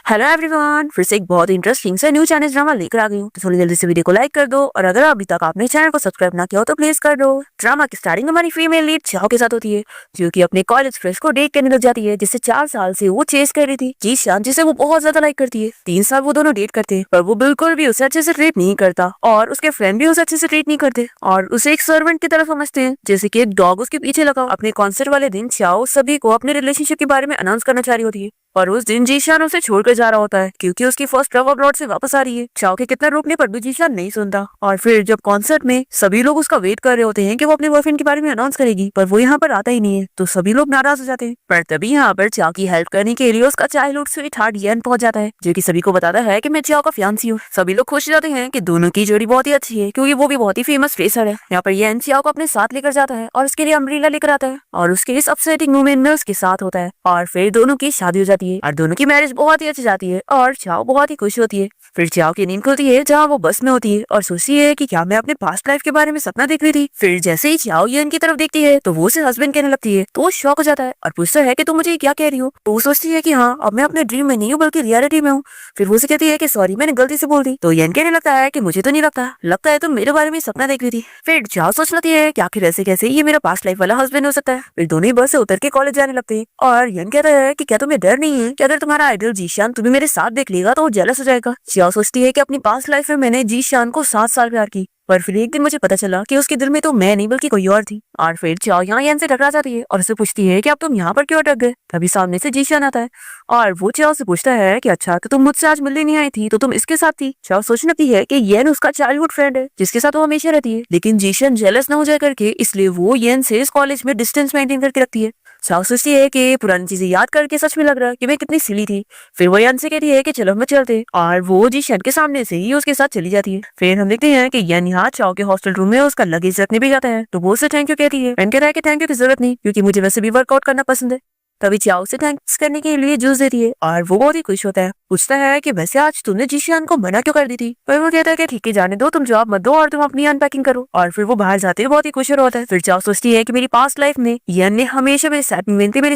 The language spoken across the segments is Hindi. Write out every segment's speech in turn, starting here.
हेलो एवरीवन, फिर से एक बहुत इंटरेस्टिंग सा न्यू चाइनीज ड्रामा लेकर आ गई हूँ। तो थोड़ी जल्दी से वीडियो को लाइक कर दो और अगर अभी तक आपने चैनल को सब्सक्राइब ना किया हो तो प्लीज कर दो। ड्रामा की स्टार्टिंग हमारी फीमेल लीड चाओ के साथ होती है, जो कि अपने कॉलेज फ्रेंड्स को डेट करने लग जाती है, जिससे 4 साल से वो चेस कर रही थी। जीशान, जिसे वो बहुत ज्यादा लाइक करती है। 3 साल वो दोनों डेट करते हैं, पर वो बिल्कुल भी उसे अच्छे से ट्रीट नहीं करता और उसके फ्रेंड भी उसे अच्छे से ट्रीट नहीं करते और उसे एक सर्वेंट की तरह समझते हैं, जैसे कि एक डॉग उसके पीछे लगा। अपने कॉन्सर्ट वाले दिन चाओ सभी को अपने रिलेशनशिप के बारे में अनाउंस करना चाह रही होती है, और उस दिन जीशान उसे छोड़कर जा रहा होता है क्योंकि उसकी फर्स्ट लव अब्रॉड से वापस आ रही है। चाओ के कितना रोकने पर भी जीशान नहीं सुनता और फिर जब कॉन्सर्ट में सभी लोग उसका वेट कर रहे होते हैं कि वो अपने बॉयफ्रेंड के बारे में अनाउंस करेगी, पर वो यहाँ पर आता ही नहीं है, तो सभी लोग नाराज हो जाते हैं। पर तभी यहाँ पर चाओ की हेल्प करने के लिए उसका चाइल्डहुड स्वीट हार्ट येन पहुंच जाता है, जो कि सभी को बताता है कि मैं चाओ का फियांसी हूँ। सभी लोग खुश हो जाते हैं कि दोनों की जोड़ी बहुत ही अच्छी है, क्योंकि वो भी बहुत ही फेमस रेसर है। यहाँ पर येन चाओ को अपने साथ लेकर जाता है और उसके लिए अम्ब्रेला लेकर आता है और उसके इस अपसेटिंग मोमेंट में उसके साथ होता है और फिर दोनों की शादी हो जाती है और दोनों की मैरिज बहुत ही अच्छी जाती है और चाओ बहुत ही खुश होती है। फिर चाओ की नींद खुलती है जहाँ वो बस में होती है और सोचती है कि क्या मैं अपने पास्ट लाइफ के बारे में सपना देख रही थी। फिर जैसे ही चाओ येन की तरफ देखती है तो वो उसे हस्बैंड कहने लगती है, तो वो शॉक हो जाता है और पूछता है कि तुम मुझे क्या कह रही हो। तो वो सोचती है कि हाँ, अब मैं अपने ड्रीम में नहीं हूँ बल्कि रियलिटी में हूँ। फिर वो उसे कहती है कि सॉरी, मैंने गलती से बोल दी। तो येन कहने लगता है कि मुझे तो नहीं लगता है तुम मेरे बारे में सपना देख रही थी। फिर चाओ सोच लेती है कि आखिर ऐसे कैसे ये मेरा पास्ट लाइफ वाला हस्बैंड हो सकता है। फिर दोनों ही बस से उतर के कॉलेज जाने लगते हैं और येन कहता है कि क्या तुम्हें डर नहीं है कि अगर तुम्हारा आइडल जीशान तुम्हें मेरे साथ देख लेगा तो वो जेलस हो जाएगा। चाओ सोचती है कि अपनी पास्ट लाइफ में मैंने जीशान को 7 साल प्यार की, पर फिर एक दिन मुझे पता चला कि उसके दिल में तो मैं नहीं बल्कि कोई और थी। और फिर चाओ यहाँ येन से टकरा जाती है और उसे पूछती है कि अब तुम यहाँ पर क्यों अटक गए। तभी सामने से जीशान आता है और वो चाओ से पूछता है कि अच्छा, तो तुम मुझसे आज मिलने नहीं आई थी, तो तुम इसके साथ थी। चाओ सोचने लगती है कि येन उसका चाइल्डहुड फ्रेंड है जिसके साथ वो हमेशा रहती है, लेकिन जीशान जेलस ना हो जाए करके इसलिए वो येन से इस कॉलेज में डिस्टेंस मेंटेन करके रखती है। चाओ सोचती है कि पुरानी चीजें याद करके सच में लग रहा है कि मैं कितनी सिली थी। फिर वो येन से कहती है कि चलो हम चलते, और वो जीशान के सामने से ही उसके साथ चली जाती है। फिर हम देखते हैं कि येन यहाँ चाओ के हॉस्टल रूम में उसका लगेज रखने भी जाता है, तो वो उसे थैंक यू कहती है। येन कहता है कि थैंक यू की जरूरत नहीं, क्योंकि मुझे वैसे भी वर्कआउट करना पसंद है। तभी चाओ से थैंक्स करने के लिए जूस देती है और वो बहुत ही खुश होता है। पूछता है कि वैसे आज तुमने जीशान को मना क्यों कर दी थी। पर वो कहता है कि ठीक है, जाने दो, तुम जवाब मत दो और तुम अपनी अनपैकिंग करो। और फिर वो बाहर जाते हुए बहुत ही खुश होता है। फिर चाओ सोचती है कि मेरी पास्ट लाइफ में येन ने हमेशा मेरे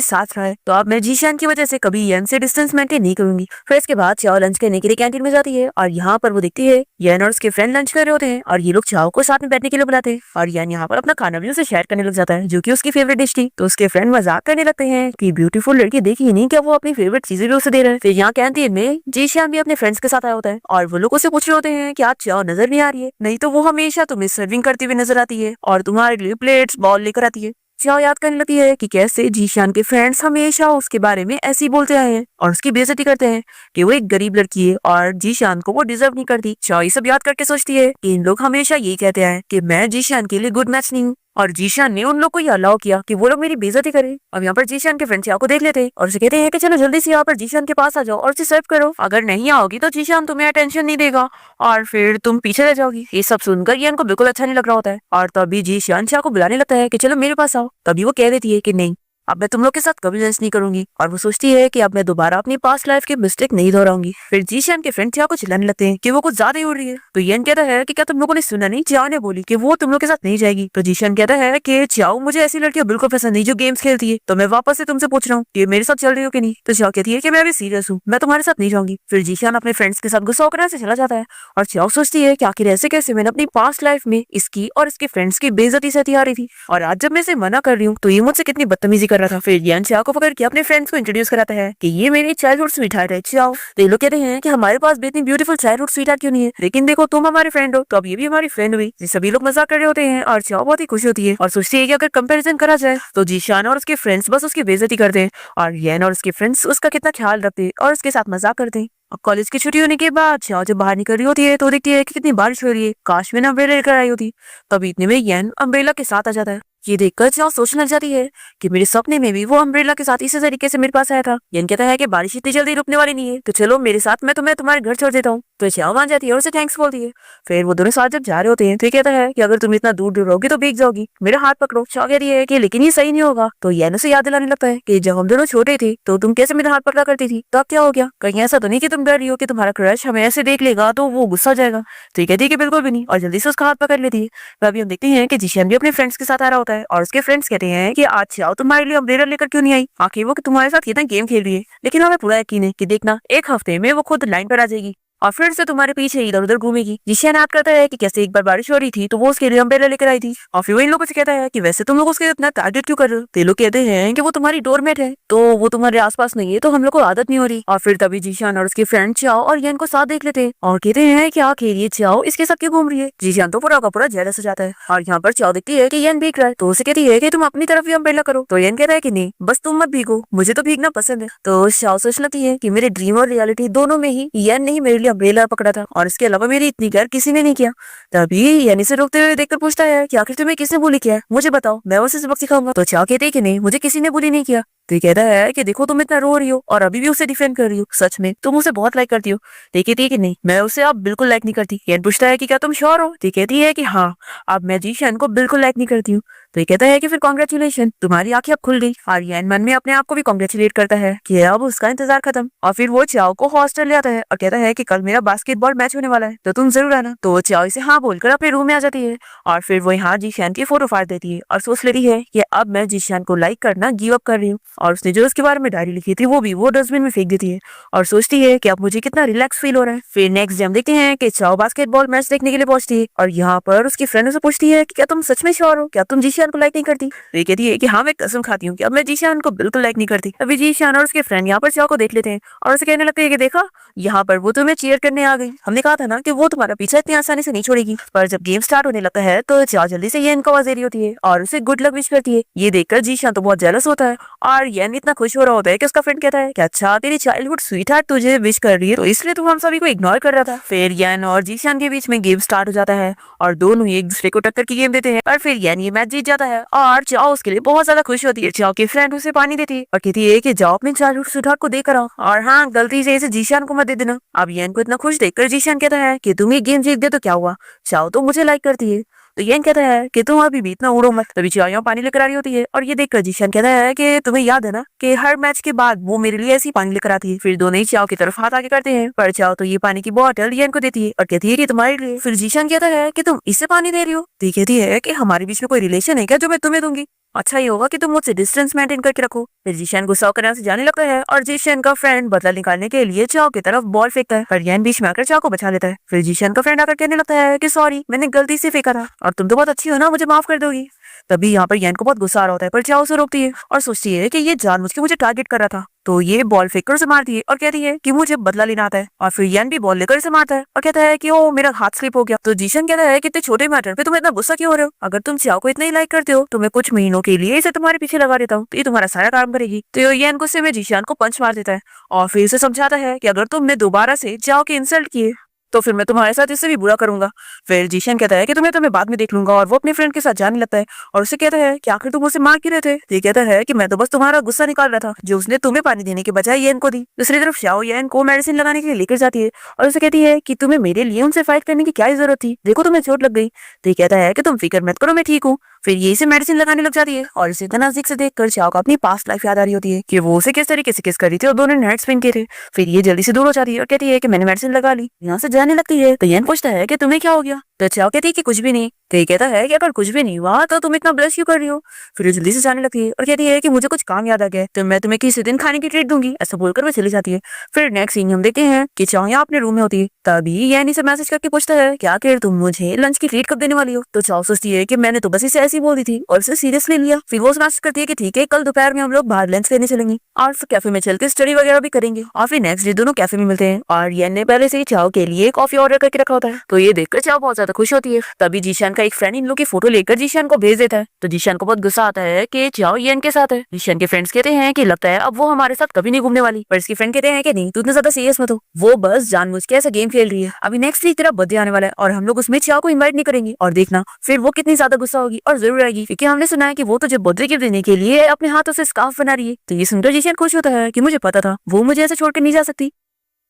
साथ रहा है, तो अब मैं जीशान की वजह से कभी येन से डिस्टेंस मेंटेन नहीं करूंगी। फिर इसके बाद चाओ लंच करने के लिए कैंटीन में जाती है और यहाँ पर वो देखती है येन और उसके फ्रेंड लंच कर रहे होते हैं और ये लोग चाओ को साथ में बैठने के लिए बुलाते हैं और येन यहाँ पर अपना खाना भी उसे शेयर करने लग जाता है, जो कि उसकी फेवरेट डिश थी। तो उसके फ्रेंड मजाक करने लगते हैं कि ब्यूटीफुल लड़की देखी नहीं, क्या वो अपनी फेवरेट चीजें भी उसे दे रहे हैं। फिर यहाँ कैंटीन में जीशान भी अपने फ्रेंड्स के साथ आया होता है और वो लोग उसे पूछ रहे होते हैं कि आज चाओ नजर नहीं आ रही है, नहीं तो वो हमेशा तुम्हें सर्विंग करती हुई नजर आती है और तुम्हारे लिए प्लेट्स बॉल लेकर आती है। चाओ याद करने लगती है कि कैसे जीशान के फ्रेंड्स हमेशा उसके बारे में ऐसे ही बोलते आए हैं और उसकी बेइज्जती करते हैं कि वो एक गरीब लड़की है और जीशान को वो डिजर्व नहीं करती। चाओ ये सब याद करके सोचती है कि इन लोग हमेशा यही कहते हैं कि मैं जीशान के लिए गुड मैच नहीं हूँ और जीशान ने उन लोग को ये अलाउ किया कि वो लोग मेरी बेइज्जती करें। अब यहाँ पर जीशान के फ्रेंड चाओ को देख लेते हैं और उसे कहते हैं कि चलो जल्दी से यहाँ पर जीशान के पास आ जाओ और उसे सर्व करो, अगर नहीं आओगी तो जीशान तुम्हें अटेंशन नहीं देगा और फिर तुम पीछे रह जाओगी। ये सब सुनकर येन को बिल्कुल अच्छा नहीं लग रहा होता है और तभी जीशान चाओ को बुलाने लगता है कि चलो मेरे पास आओ। तभी वो कह देती है कि नहीं, अब मैं तुम लोग के साथ कभी लंच नहीं करूंगी और वो सोचती है कि अब मैं दोबारा अपनी पास्ट लाइफ की मिस्टेक नहीं दोहराऊंगी। फिर जीशान के फ्रेंड चाओ को चिल्लाने लगते हैं कि वो कुछ ज्यादा ही उड़ रही है। तो येन कहता है कि क्या तुम लोगों ने सुना नहीं, चाओ ने बोली कि वो तुम लोग के साथ नहीं जाएगी। तो जीशान कहता है कि चाओ, मुझे ऐसी लड़कियां बिल्कुल पसंद नहीं जो गेम्स खेलती है, तो मैं वापस से तुमसे पूछ रहा हूँ कि मेरे साथ चल रही हो कि नहीं। तो चाओ कहती है कि मैं अभी सीरियस हूँ, मैं तुम्हारे साथ नहीं जाऊंगी। फिर जीशान अपने फ्रेंड्स के साथ गुस्सा होकर से चला जाता है और चाओ सोचती है कि आखिर ऐसे कैसे मैंने अपनी पास्ट लाइफ में इसकी और इसके फ्रेंड्स की बेइज्जती सहती आ रही थी और आज जब मैं इसे मना कर रही हूँ तो ये मुझसे कितनी बदतमीजी कर रहा था। फिर येन चाओ को पकड़ के अपने फ्रेंड्स को इंट्रोड्यूस कराता है कि ये मेरी चाइल्डहुड स्वीटहार्ट है चाओ। तो ये लोग कहते हैं कि हमारे पास भी इतनी ब्यूटीफुल चाइल्डहुड स्वीटहार्ट क्यों नहीं है, लेकिन देखो तुम हमारे फ्रेंड हो तो अब ये भी हमारी फ्रेंड हुई। सभी लोग मजाक कर रहे होते हैं और चाओ बहुत ही खुश होती है और सोचती है कि अगर कंपैरिजन करा जाए तो जीशान और उसके फ्रेंड्स बस उसकी बेइज्जती करते हैं और येन और उसके फ्रेंड्स उसका कितना ख्याल रखते हैं और उसके साथ मजाक करते हैं। और कॉलेज की छुट्टी होने के बाद चाओ जब बाहर निकल रही होती है तो देखती है कि कितनी बारिश हो रही है, काश मैंने अम्ब्रेला लेकर आई होती। तभी इतने में येन अम्ब्रेला के साथ आ जाता है। ये देखकर चाओ सोचने लग जाती है कि मेरे सपने में भी वो अम्ब्रेला के साथ इसी तरीके से मेरे पास आया था। येन कहता है कि बारिश इतनी जल्दी रुकने वाली नहीं है, तो चलो मेरे साथ, मैं तुम्हें तुम्हारे घर छोड़ देता हूँ। तो चाओ मान जाती है और उसे थैंक्स बोलती है। फिर वो दोनों साथ जब जा रहे होते हैं तो ये कहता है कि अगर तुम इतना दूर दूर रहोगी तो भीग जाओगी, मेरा हाथ पकड़ो। चाओ कहती है कि लेकिन ये सही नहीं होगा। तो येन उसे याद दिलाने लगता है कि जब हम दोनों छोटे थे तो तुम कैसे मेरा हाथ पकड़ा करती थी, तो अब क्या हो गया, कहीं ऐसा तो नहीं कि तुम डर रही हो कि तुम्हारा क्रश हमें ऐसे देख लेगा तो वो गुस्सा हो जाएगा। तो ये कहती है कि बिल्कुल भी नहीं और जल्दी से उसका हाथ पकड़ लेती है। अभी हम देखते हैं कि जीशान भी अपने फ्रेंड्स के साथ आ रहा होता है होता है और उसके फ्रेंड्स कहते हैं कि आज चाओ तुम्हारे लिए अम्ब्रेला लेकर क्यों नहीं आई। आखिर वो कि तुम्हारे साथ कितना गेम खेल रही है, लेकिन हमें पूरा यकीन है कि देखना एक हफ्ते में वो खुद लाइन पर आ जाएगी और फिर से तुम्हारे पीछे इधर उधर घूमेगी। जिशियन याद करता है कि कैसे एक बार बारिश हो रही थी तो वो उसके लिए अम्ब्रेला लेकर आई थी और फिर वो इन लोगों से कहता है कि वैसे तुम लोग उसके इतना टारगेट क्यों कर रहे हो। तो ये लोग कहते हैं कि वो तुम्हारी डोरमेट है, तो वो तुम्हारे आसपास नहीं है, तो हम लोग को आदत नहीं हो रही। और फिर तभी जिशियन और उसके फ्रेंड चाओ और येन को साथ देख लेते हैं और कहते हैं कि आखिर ये चाओ इसके साथ क्यों घूम रही है। जिशियन तो पूरा का पूरा जेलस हो जाता है और यहाँ पर चाओ देखती है कि येन भीग रहा है, तो उसे कहती है कि तुम अपनी तरफ ही अम्ब्रेला करो। तो येन कहता है कि नहीं, बस तुम मत भीगो, मुझे तो भीगना पसंद है। तो चाओ सोच लेती है कि मेरे ड्रीम और रियलिटी दोनों में ही येन ने ही मेरे लिए अम्ब्रेला पकड़ा था और इसके अलावा मेरी इतनी केयर किसी ने नहीं किया। तभी यानी से रोकते हुए देखकर पूछता है कि आखिर तुम्हें किसने बुली किया है, मुझे बताओ, मैं उसे सबक सिखाऊंगा। तो चाओ कहते हैं कि नहीं, मुझे किसी ने बुली नहीं किया। तो ये कहता है कि देखो तुम इतना रो रही हो और अभी भी उसे डिफेंड कर रही हो, सच में तुम उसे बहुत लाइक करती हो। तो ये कहती है कि नहीं, मैं उसे अब बिल्कुल लाइक नहीं करती। येन पूछता है कि क्या तुम श्योर हो। तो ये कहती है कि हाँ, अब मैं जिशियन को बिल्कुल लाइक नहीं करती हूँ। तो ये कहता है कि फिर कॉन्ग्रेचुलेशन, तुम्हारी आंखें अब खुल गई। और येन मन में अपने आप को भी कॉन्ग्रेचुलेट करता है कि अब उसका इंतजार खत्म। और फिर वो चाओ को हॉस्टल ले आता है और कहता है कि कल मेरा बास्केटबॉल मैच होने वाला है, तो तुम जरूर आना। तो चाओ इसे हाँ बोलकर अपने रूम में आ जाती है और फिर वो यहाँ जिशियन की फोटो फाड़ देती है और सोच लेती है कि अब मैं जिशियन को लाइक करना गिव अप कर रही हूँ। और उसने जो उसके बारे में डायरी लिखी थी वो भी वो डस्टबिन में फेंक देती है और सोचती है कि अब मुझे कितना रिलैक्स फील हो रहा है। फिर नेक्स्ट डे हम देखते हैं कि चाओ बास्केटबॉल मैच देखने के लिए पहुंचती है और यहाँ पर उसकी फ्रेंड उसे पूछती है कि क्या तुम सच में श्योर हो, क्या तुम जिशियन को लाइक नहीं करती। तो ये कहती है कि हाँ, मैं कसम खाती हूँ कि अब मैं जिशियन को बिल्कुल लाइक नहीं करती। अभी जिशियन और उसके फ्रेंड यहाँ पर चाओ को देख लेते हैं और उसे कहने लगते हैं कि देखा, यहाँ पर वो तुम्हें चीयर करने आ गई, हमने कहा था ना कि वो तुम्हारा पीछा इतनी आसानी से नहीं छोड़ेगी। पर जब गेम स्टार्ट होने लगता है तो चाओ जल्दी से येन को आवाज दे रही होती है और उसे गुड लक विश करती है। ये देखकर जिशियन तो बहुत जेलस होता है और येन इतना खुश हो रहा होता है कि उसका फ्रेंड कहता है कि अच्छा, तेरी चाइल्डहुड स्वीटहार्ट तुझे विश कर रही है, तो इसलिए तुम हम सभी को इग्नोर कर रहा था। फिर येन और जिशियन के बीच में गेम स्टार्ट हो जाता है और दोनों ही एक दूसरे को टक्कर की गेम देते हैं। और फिर येन ये मैच जीत जाता है और चाओ उसके लिए बहुत ज्यादा खुश होती है। चाओ की फ्रेंड उसे पानी देती है और कहती है कि जाओ अपने चाइल्डहुड स्वीटहार्ट को देकर आओ और हाँ, गलती से इसे जिशियन को मत दे देना। अब येन को इतना खुश देखकर जिशियन कहता है कि तुम ये गेम जीत गए तो क्या हुआ, चाओ तो मुझे लाइक करती है। तो येन कहता है कि तुम अभी भी इतना उड़ो मत। तभी चाओ यहाँ पानी लेकर आ रही होती है और ये देखकर जिशियन कहता है कि तुम्हें याद है ना कि हर मैच के बाद वो मेरे लिए ऐसी पानी लेकर आती है। फिर दोनों ही चाओ की तरफ हाथ आगे करते हैं, पर चाओ तो ये पानी की बॉटल येन को देती है और कहती है कि तुम्हारे लिए। फिर जिशियन कहता है कि तुम इससे पानी दे रही हो। तो ये कहती है कि हमारे बीच में कोई रिलेशन है क्या जो मैं तुम्हें दूंगी, अच्छा ये होगा कि तुम मुझसे डिस्टेंस मेंटेन करके रखो। फिर जिशियन गुस्सा करने से जाने लगता है और जिशियन का फ्रेंड बदला निकालने के लिए चाओ की तरफ बॉल फेंकता है, पर येन बीच में आकर चाओ को बचा लेता है। फिर जिशियन का फ्रेंड आकर कहने लगता है कि सॉरी, मैंने गलती से फेंका था और तुम तो बहुत अच्छी हो ना, मुझे माफ कर दोगी। तभी यहाँ पर येन को बहुत गुस्सा आ रहा होता है, पर चाओ उसे रोकती है और सोचती है कि ये जानबूझ के मुझे टारगेट कर रहा था। तो ये बॉल फेंककर उसे मारती है और कहती है कि मुझे बदला लेना आता है। और फिर येन भी बॉल लेकर इसे मारता है और कहता है कि ओ, मेरा हाथ स्लिप हो गया। तो जिशियन कहता है कि इतने छोटे मैटर पे तुम इतना गुस्सा क्यों हो रहे हो, अगर तुम चाओ को इतना ही लाइक करते हो तो मैं कुछ महीनों के लिए इसे तुम्हारे पीछे लगा देता हूँ, तो ये तुम्हारा सारा काम करेगी। तो येन गुस्से में जिशियन को पंच मार देता है और फिर उसे समझाता है कि अगर तुमने दोबारा से चाओ के इंसल्ट किए तो फिर मैं तुम्हारे साथ इससे भी बुरा करूंगा। फिर जिशियन कहता है कि तुम्हें बाद में देख लूंगा और वो अपने फ्रेंड के साथ जाने लगता है और उसे कहता है कि आखिर तुम उसे मार क्यों रहे थे। तो ये कहता है कि मैं तो बस तुम्हारा गुस्सा निकाल रहा था जो उसने तुम्हें पानी देने के बजाय येन को दी। दूसरी तरफ शाओ येन को मेडिसिन लगाने के लिए लेकर जाती है और उसे कहती है कि तुम्हें मेरे लिए उनसे फाइट करने की क्या जरूरत थी, देखो तुम्हें चोट लग गई। तो ये कहता है कि तुम फिक्र मत करो, मैं ठीक हूँ। फिर ये इसे मेडिसिन लगाने लग जाती है और इसे इतना नजदीक से देखकर चाओ को अपनी पास्ट लाइफ याद आ रही होती है कि वो उसे किस तरीके से किस कर रही थी और दोनों ने नाइट स्पेंड किए थे। फिर ये जल्दी से दूर हो जाती है और कहती है कि मैंने मेडिसिन लगा ली, यहाँ से जाने लगती है। तो येन पूछता है कि तुम्हें क्या हो गया। तो चाओ कहती है कि कुछ भी नहीं। तो ये कहता है कि अगर कुछ भी नहीं हुआ तो तुम इतना ब्लश क्यों कर रही हो। फिर ये जल्दी से जाने लगती है और कहती है कि मुझे कुछ काम याद आ गया, तो मैं तुम्हें किसी दिन खाने की ट्रीट दूंगी, ऐसा बोलकर वो चली जाती है। फिर नेक्स्ट सीन हम देखते हैं कि चाओ यहाँ अपने रूम में होती है। तभी येन इसे मैसेज करके पूछता है कि आखिर तुम मुझे लंच की ट्रीट कब देने वाली हो। तो चाओ सोचती है कि मैंने तो बस इसे ऐसी बोल दी थी और इसे सीरियसली लिया। फिर वो मैसेज करती है कि ठीक है, कल दोपहर में हम लोग बाहर लंच करने चलेंगे और कैफे में चलकर स्टडी वगैरह भी करेंगे। और फिर नेक्स्ट डे दोनों कैफे में मिलते हैं और येन ने पहले से ही चाओ के लिए कॉफी ऑर्डर करके रखा होता है। तो ये देखकर चाओ बहुत ज्यादा खुश होती है। तभी जिशियन का एक फ्रेंड इन लोग की फोटो लेकर जिशियन को भेज देता है। तो जिशियन को बहुत गुस्सा आता है कि चाओ येन के साथ है। जिशियन के फ्रेंड्स कहते हैं कि लगता है अब वो हमारे साथ कभी नहीं घूमने वाली, पर इसके फ्रेंड कहते हैं कि नहीं, तू इतना ज्यादा सीरियस मत हो, वो बस जानबूझ के ऐसा गेम खेल रही है। अभी नेक्स्ट वीक तेरा बर्थडे आने वाला है और हम लोग उसमें चाओ को इनवाइट नहीं करेंगे और देखना फिर वो कितनी ज्यादा गुस्सा होगी और जरूर आएगी, क्योंकि हमने सुना है कि वो तुझे बर्थडे गिफ्ट देने के लिए अपने हाथों से स्कार्फ बना रही है। तो ये सुनकर जिशियन खुश होता है कि मुझे पता था वो मुझे ऐसे छोड़ कर नहीं जा सकती।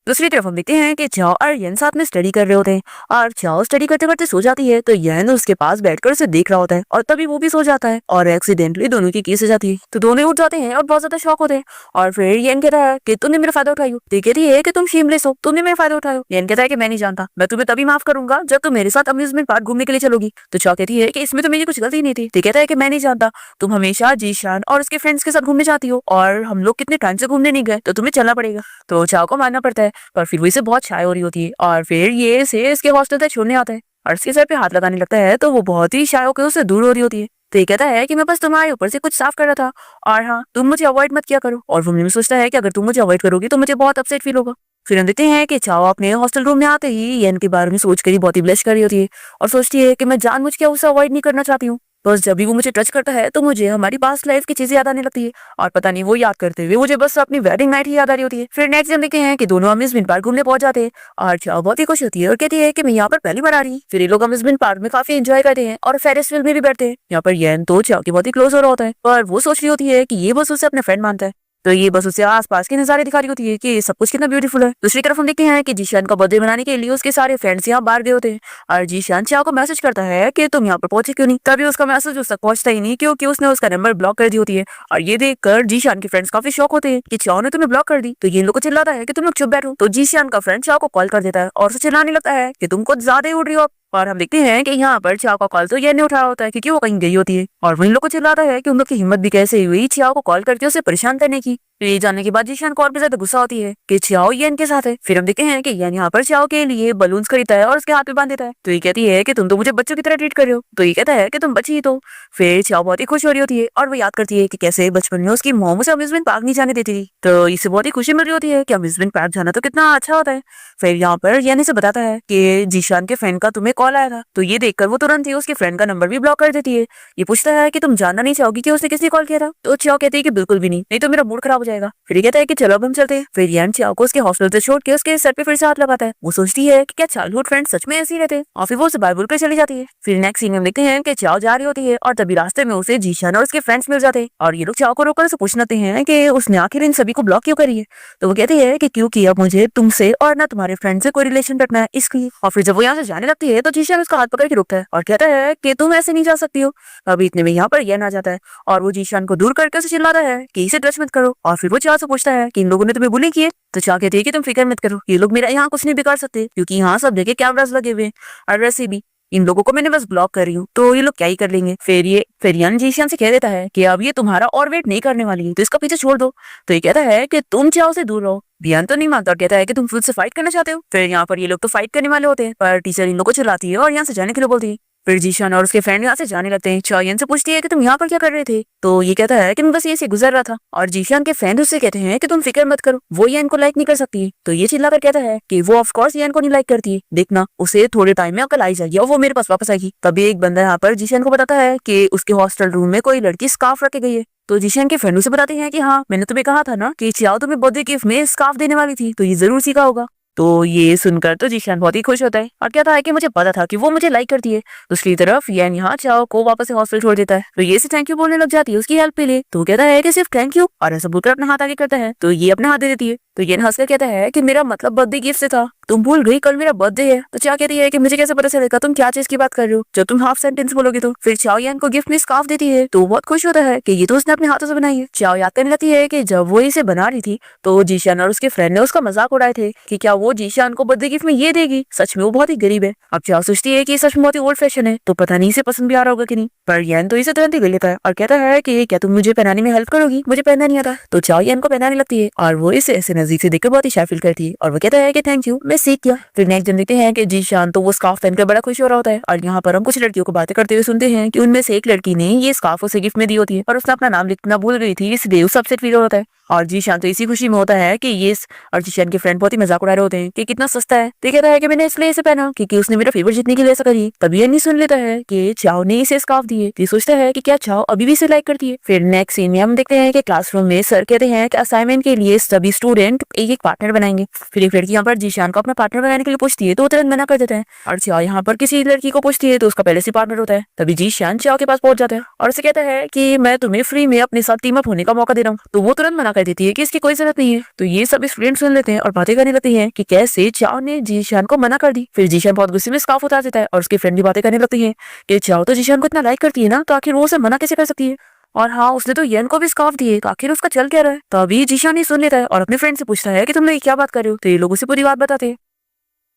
दूसरी तरफ हम देखते हैं कि चाओ और येन साथ में स्टडी कर रहे होते हैं और चाओ स्टडी करते करते सो जाती है तो येन उसके पास बैठकर उसे देख रहा होता है और तभी वो भी सो जाता है और एक्सीडेंटली दोनों की केस हो जाती है तो दोनों उठ जाते हैं और बहुत ज्यादा शॉक होते हैं। और फिर येन कहता है कि तुमने मेरा फायदा उठाई हो, तो कहती है कि तुम शेमलेस हो, तुमने मेरा फायदा उठाया हो। येन कहता है कि मैं नहीं जानता, मैं तुम्हें तभी माफ करूंगा जब तुम मेरे साथ अम्यूजमेंट पार्क घूमने के लिए चलोगी। तो चाओ कहती है कि इसमें तो मेरी कुछ गलती नहीं थी। तो कहता है कि मैं नहीं जानता, तुम हमेशा जीशान और उसके फ्रेंड्स के साथ घूमने जाती हो और हम लोग कितने टाइम से घूमने नहीं गए, तो तुम्हें चलना पड़ेगा। तो चाओ को मानना पड़ता है पर फिर वो इसे बहुत शाय हो रही होती है और फिर ये इसे इसके हॉस्टल तक छोड़ने आता है और इसके सर पे हाथ लगाने लगता है तो वो बहुत ही शाय होकर उससे दूर हो रही होती है। तो ये कहता है कि मैं बस तुम्हारे ऊपर से कुछ साफ कर रहा था और हाँ तुम मुझे अवॉइड मत किया करो। और वो मन में सोचता है कि अगर तुम मुझे अवॉइड करोगी तो मुझे बहुत अपसेट फील होगा। फिर हम देखते हैं कि चाओ अपने हॉस्टल रूम में आते ही येन के बारे में सोचकर ही बहुत ही ब्लश कर रही होती है और सोचती है कि मैं जानबूझ के उसे अवॉइड नहीं करना चाहती हूँ, बस जब भी वो मुझे टच करता है तो मुझे हमारी पास्ट लाइफ की चीजें याद आने लगती है और पता नहीं वो याद करते हुए मुझे बस अपनी वेडिंग नाइट ही याद आ रही होती है। फिर नेक्स्ट दिन देखते हैं कि दोनों अम्यूजमेंट पार्क घूमने पहुंच जाते हैं और चाओ बहुत ही खुश होती है और कहती है कि मैं यहाँ पर पहली बार आ रही हूँ। फिर ये लोग अम्यूजमेंट पार्क में काफी एंजॉय करते हैं और फेरिस व्हील में भी बैठते हैं। यहाँ पर येन तो चाओ की बहुत ही क्लोज हो रहा होता है पर वो सोच रही होती है कि ये बस उसे अपने फ्रेंड मानता है, तो ये बस उसे आसपास के नजारे दिखा रही होती है कि सब कुछ कितना ब्यूटीफुल है। दूसरी तरफ हम देखते हैं कि जीशान का बर्थडे मनाने के लिए उसके सारे फ्रेंड्स यहाँ बाहर गए होते हैं और जीशान चाओ को मैसेज करता है कि तुम यहाँ पर पहुंचे क्यों नहीं। तभी उसका मैसेज उस तक पहुंचता ही नहीं क्योंकि उसने उसका नंबर ब्लॉक कर दी होती है और ये देखकर जीशान के फ्रेंड्स काफी शॉक होते हैं कि चाओ ने तुम्हें ब्लॉक कर दी। तो ये लोग को चिल्लाता है कि तुम लोग चुप बैठो। तो जीशान का फ्रेंड चाओ को कॉल कर देता है और उसे चिल्लाने लगता है कि तुम कुछ ज्यादा ही उड़ रही हो। और हम देखते हैं कि यहाँ पर चाओ का कॉल तो ये नहीं उठा होता है क्योंकि वो कहीं गई होती है और वही लोग को चिल्लाता है कि उन लोग की हिम्मत भी कैसे हुई चाओ को कॉल करके उसे परेशान करने की। ये जानने के बाद जीशान को और भी ज्यादा गुस्सा होती है कि चाओ येन के साथ है। फिर हम देखते हैं कि येन यहाँ पर चाओ के लिए बलून्स खरीदता है और उसके हाथ में बांध देता है। तो ये कहती है कि तुम तो मुझे बच्चों की तरह ट्रीट कर रहे हो। तो ये कहता है कि तुम बच्ची ही तो। फिर चाओ बहुत ही खुश हो रही होती है और वो याद करती है कि कैसे बचपन में उसकी मॉम उसे अम्यूजमेंट पार्क नहीं जाने देती थी, तो इसे बहुत ही खुशी मिल रही होती है कि अम्यूजमेंट पार्क जाना तो कितना अच्छा होता है। फिर यहाँ पर येन इसे बताता है कि जीशान के फ्रेंड का तुम्हें कॉल आया था। तो ये देखकर वो तुरंत ही उसके फ्रेंड का नंबर भी ब्लॉक कर देती है। ये पूछता है कि तुम जानना नहीं चाहोगी कि उसने किसने कॉल किया था। तो चाओ कहती है कि बिल्कुल भी नहीं तो मेरा मूड खराब हो जाएगा। फिर ये कहता है कि चलो अब हम चलते हैं। फिर यान चाओ को उसके हॉस्टल से छोड़ के उसके सर पे फिर से हाथ लगाता है। वो सोचती है कि क्या चाइल्डहुड फ्रेंड सच में ऐसे ही रहते हैं और फिर वो उसे बाय बोलकर चली जाती है। फिर नेक्स्ट सीन में देखते हैं कि चाओ जा रही होती है और तभी रास्ते में उसे जीशान और उसके फ्रेंड्स मिल जाते हैं और ये लोग चाओ को रोककर उसे पूछते हैं कि उसने आखिर इन सभी को ब्लॉक क्यों करी है। तो वो कहती है कि क्योंकि अब मुझे तुमसे और ना तुम्हारे फ्रेंड से कोई रिलेशन रखना है इसलिए। और फिर जब वो यहाँ से जाने लगती है तो जीशान उसका हाथ पकड़ के रोकता है और कहता है कि तुम ऐसे नहीं जा सकती हो। अभी इतने में यहाँ पर येन आ जाता है और वो जीशान को दूर करके उसे चिल्लाता है कि इसे टच मत करो। और फिर वो चाओ से पूछता है कि इन लोगों ने तुम्हें बुली किए। तो चाओ कहती है कि तुम फिक्र मत करो, ये लोग मेरा यहाँ कुछ नहीं बिगाड़ सकते क्योंकि यहाँ सब जगह कैमरास लगे हुए हैं और वैसे भी इन लोगों को मैंने बस ब्लॉक कर रही हूँ तो ये लोग क्या ही कर लेंगे। फिर यान जीशान से कह देता है कि अब ये तुम्हारा और वेट नहीं करने वाली है तो इसका पीछे छोड़ दो। तो ये कहता है कि तुम चाओ से दूर रहो। बियान तो नहीं मानता और कहता है कि तुम खुद से फाइट करना चाहते हो। फिर यहाँ पर ये लोग तो फाइट करने वाले होते हैं पर टीचर इन लोगों को चिल्लाती है और यहाँ से जाने के लिए बोलती है। फिर जीशान और उसके फ्रेंड यहाँ से जाने लगते हैं। चाओ येन से पूछती है कि तुम यहाँ पर क्या कर रहे थे। तो ये कहता है कि मैं बस ये से गुजर रहा था। और जीशान के फ्रेंड उससे कहते हैं कि तुम फिक्र मत करो, वो येन को लाइक नहीं कर सकती है। तो ये चिल्लाकर कहता है कि वो ऑफ कोर्स येन को नहीं लाइक करती है, देखना उसे थोड़े टाइम में अकल आई जाएगी और वो मेरे पास वापस आएगी। तभी एक बंदा यहाँ पर जीशान को बताता है कि उसके हॉस्टल रूम में कोई लड़की स्कार्फ रख के गई है। तो जीशान के फ्रेंड उसे बताते हैं कि हाँ मैंने तुम्हें कहा था ना कि चाओ तुम्हें बर्थडे गिफ्ट में स्कार्फ देने वाली थी, तो ये जरूर सीखा होगा। तो ये सुनकर तो जीशान बहुत ही खुश होता है और कहता है कि मुझे पता था कि वो मुझे लाइक करती है। दूसरी तरफ येन यहाँ चाओ को वापस से हॉस्टल छोड़ देता है तो ये से थैंक यू बोलने लग जाती है उसकी हेल्प के लिए। तो कहता है कि सिर्फ थैंक यू और ऐसा बोलकर अपना हाथ आगे करता है। तो ये अपना हाथ दे देती है। तो येन हंसकर कहता है कि मेरा मतलब बर्थडे गिफ्ट से था, तुम भूल गई कल मेरा बर्थडे है। तो चाओ कहती है कि मुझे कैसे पता चलेगा तुम क्या चीज की बात कर रहे हो जब तुम हाफ सेंटेंस बोलोगे। तो फिर चाओ येन को गिफ्ट में स्कार्फ देती है तो बहुत खुश होता है कि ये तो उसने अपने हाथों से बनाई है। चाओ याद करने लगती है कि जब वो इसे बना रही थी तो जीशान और उसके फ्रेंड ने उसका मजाक उड़ाए थे कि क्या वो जीशान को बर्थडे गिफ्ट में ये देगी। सच में वो बहुत ही गरीब है। अब चाओ सोचती है कि सच में बहुत ही ओल्ड फैशन है तो पता नहीं इसे पसंद भी आ रहा होगा कि नहीं। पर येन तो इसे तुरंत ही ले लेता है और कहता है कि क्या तुम मुझे पहनाने में हेल्प करोगी, मुझे पहनना नहीं आता। तो चाओ येन को पहनाने लगती है और वो इसे ऐसे नजदीक से देखकर बहुत ही शाय फील करती है और वो कहता है कि थैंक यू मैं सीख गया। फिर नेक्स्ट दिन देखते हैं कि जीशान तो वो स्कार्फ पहनकर बड़ा खुश हो रहा होता है और यहाँ पर हम कुछ लड़कियों को बातें करते हुए सुनते हैं कि उनमें से एक लड़की ने ये स्कार्फ उसे गिफ्ट में दी होती है और उसने अपना नाम लिखना भूल गई थी इसलिए उसे अपसेट फील होता है। और जीशान तो इसी खुशी में होता है कि ये और जीशान के फ्रेंड बहुत ही मजाक उड़ा रहे होते हैं कि कितना सस्ता है। तो कहता है कि मैंने इसलिए इसे पहना क्योंकि उसने मेरा फेवर जीतने के लिए ऐसा करी। तभी ये नहीं सुन लेता है कि चाओ ने इसे स्कार्फ दी है। ये सोचता है कि क्या चाओ अभी भी इसे लाइक करती है। फिर नेक्स्ट सीन में हम देखते हैं कि क्लासरूम में सर कहते हैं कि असाइनमेंट के लिए सभी स्टूडेंट एक एक पार्टनर बनाएंगे। फिर एक लड़की यहाँ पर जीशान को अपना पार्टनर बनाने के लिए पूछती है तो वो तुरंत मना कर देता है और चाओ यहाँ पर किसी लड़की को पूछती है तो उसका पहले से पार्टनर होता है। तभी जीशान चाओ के पास पहुंच जाता है और उसे कहता है कि मैं तुम्हें फ्री में अपने साथ टीम अप होने का मौका दे रहा हूँ। तो वो तुरंत मना कर देती है कि इसकी कोई जरूरत नहीं है। तो ये सब स्टूडेंट सुन लेते हैं और बातें करने लगती हैं कि कैसे चाओ ने जीशान को मना कर दी। फिर जीशान बहुत गुस्से में स्कार्फ उतार देता है और उसकी फ्रेंड भी बातें करने लगती है कि चाओ तो जीशान को इतना लाइक करती है ना, तो आखिर वो उसे मना कैसे कर सकती है। और हाँ, उसने तो येन को भी स्कार्फ दिए, तो आखिर उसका चल क्या रहा है। तभी जीशान ही सुन लेता है और अपने फ्रेंड से पूछता है कि तुम लोग क्या बात कर रहे हो। तो ये लोग उसे पूरी बात बताते हैं।